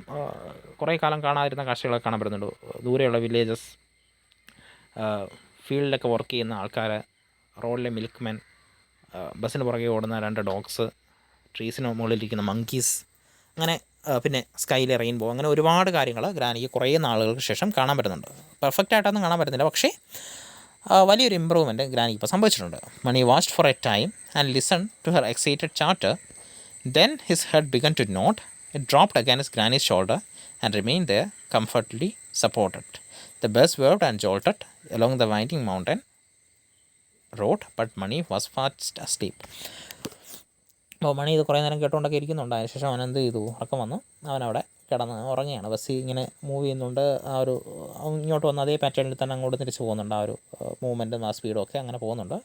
കുറേ കാലം കാണാതിരുന്ന കാഴ്ചകളൊക്കെ കാണാൻ പറ്റുന്നുണ്ട്. ദൂരെയുള്ള വില്ലേജസ്, ഫീൽഡിലൊക്കെ വർക്ക് ചെയ്യുന്ന ആൾക്കാർ, റോഡിലെ മിൽക്ക്മെൻ, ബസ്സിന് പുറകെ ഓടുന്ന 2 ഡോഗ്സ്, ട്രീസിന് മുകളിലിരിക്കുന്ന മങ്കീസ്, അങ്ങനെ പിന്നെ സ്കൈയിലെ റെയിൻബോ, അങ്ങനെ ഒരുപാട് കാര്യങ്ങൾ ഗ്രാനിക്ക് കുറേ നാളുകൾക്ക് ശേഷം കാണാൻ പറ്റുന്നുണ്ട്. പെർഫെക്റ്റ് ആയിട്ടൊന്നും കാണാൻ പറ്റുന്നില്ല, പക്ഷേ വലിയൊരു ഇമ്പ്രൂവ്മെൻറ്റ് ഗ്രാനിക്ക് ഇപ്പോൾ സംഭവിച്ചിട്ടുണ്ട്. Mani watched for a time and listen to her excited chatter. Then his head began to nod. It dropped against granny's shoulder and remain there comfortably supported. The bus swerved and jolted along the winding mountain road, but Mani was fast asleep. അപ്പോൾ മണി ഇത് കുറേ നേരം കേട്ടുകൊണ്ടൊക്കെ ഇരിക്കുന്നുണ്ട്. അതിനുശേഷം അവൻ എന്ത് ചെയ്തു, ഉറക്കം വന്നു, അവനവിടെ കിടന്ന് ഉറങ്ങുകയാണ്. ബസ് ഇങ്ങനെ മൂവ് ചെയ്യുന്നുണ്ട്. ആ ഒരു ഇങ്ങോട്ട് വന്ന അതേ പാറ്റേണിൽ തന്നെ അങ്ങോട്ട് തിരിച്ച് പോകുന്നുണ്ട്. ആ ഒരു മൂവ്മെൻറ്റും ആ സ്പീഡും ഒക്കെ അങ്ങനെ പോകുന്നുണ്ട്.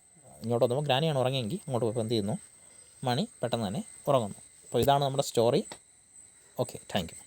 ഇങ്ങോട്ട് വന്നപ്പോൾ ഗ്രാനിയാണ് ഉറങ്ങിയെങ്കിൽ അങ്ങോട്ട് പോയപ്പോൾ എന്ത് ചെയ്യുന്നു, മണി പെട്ടെന്ന് തന്നെ ഉറങ്ങുന്നു. അപ്പോൾ ഇതാണ് നമ്മുടെ സ്റ്റോറി. Okay, thank you.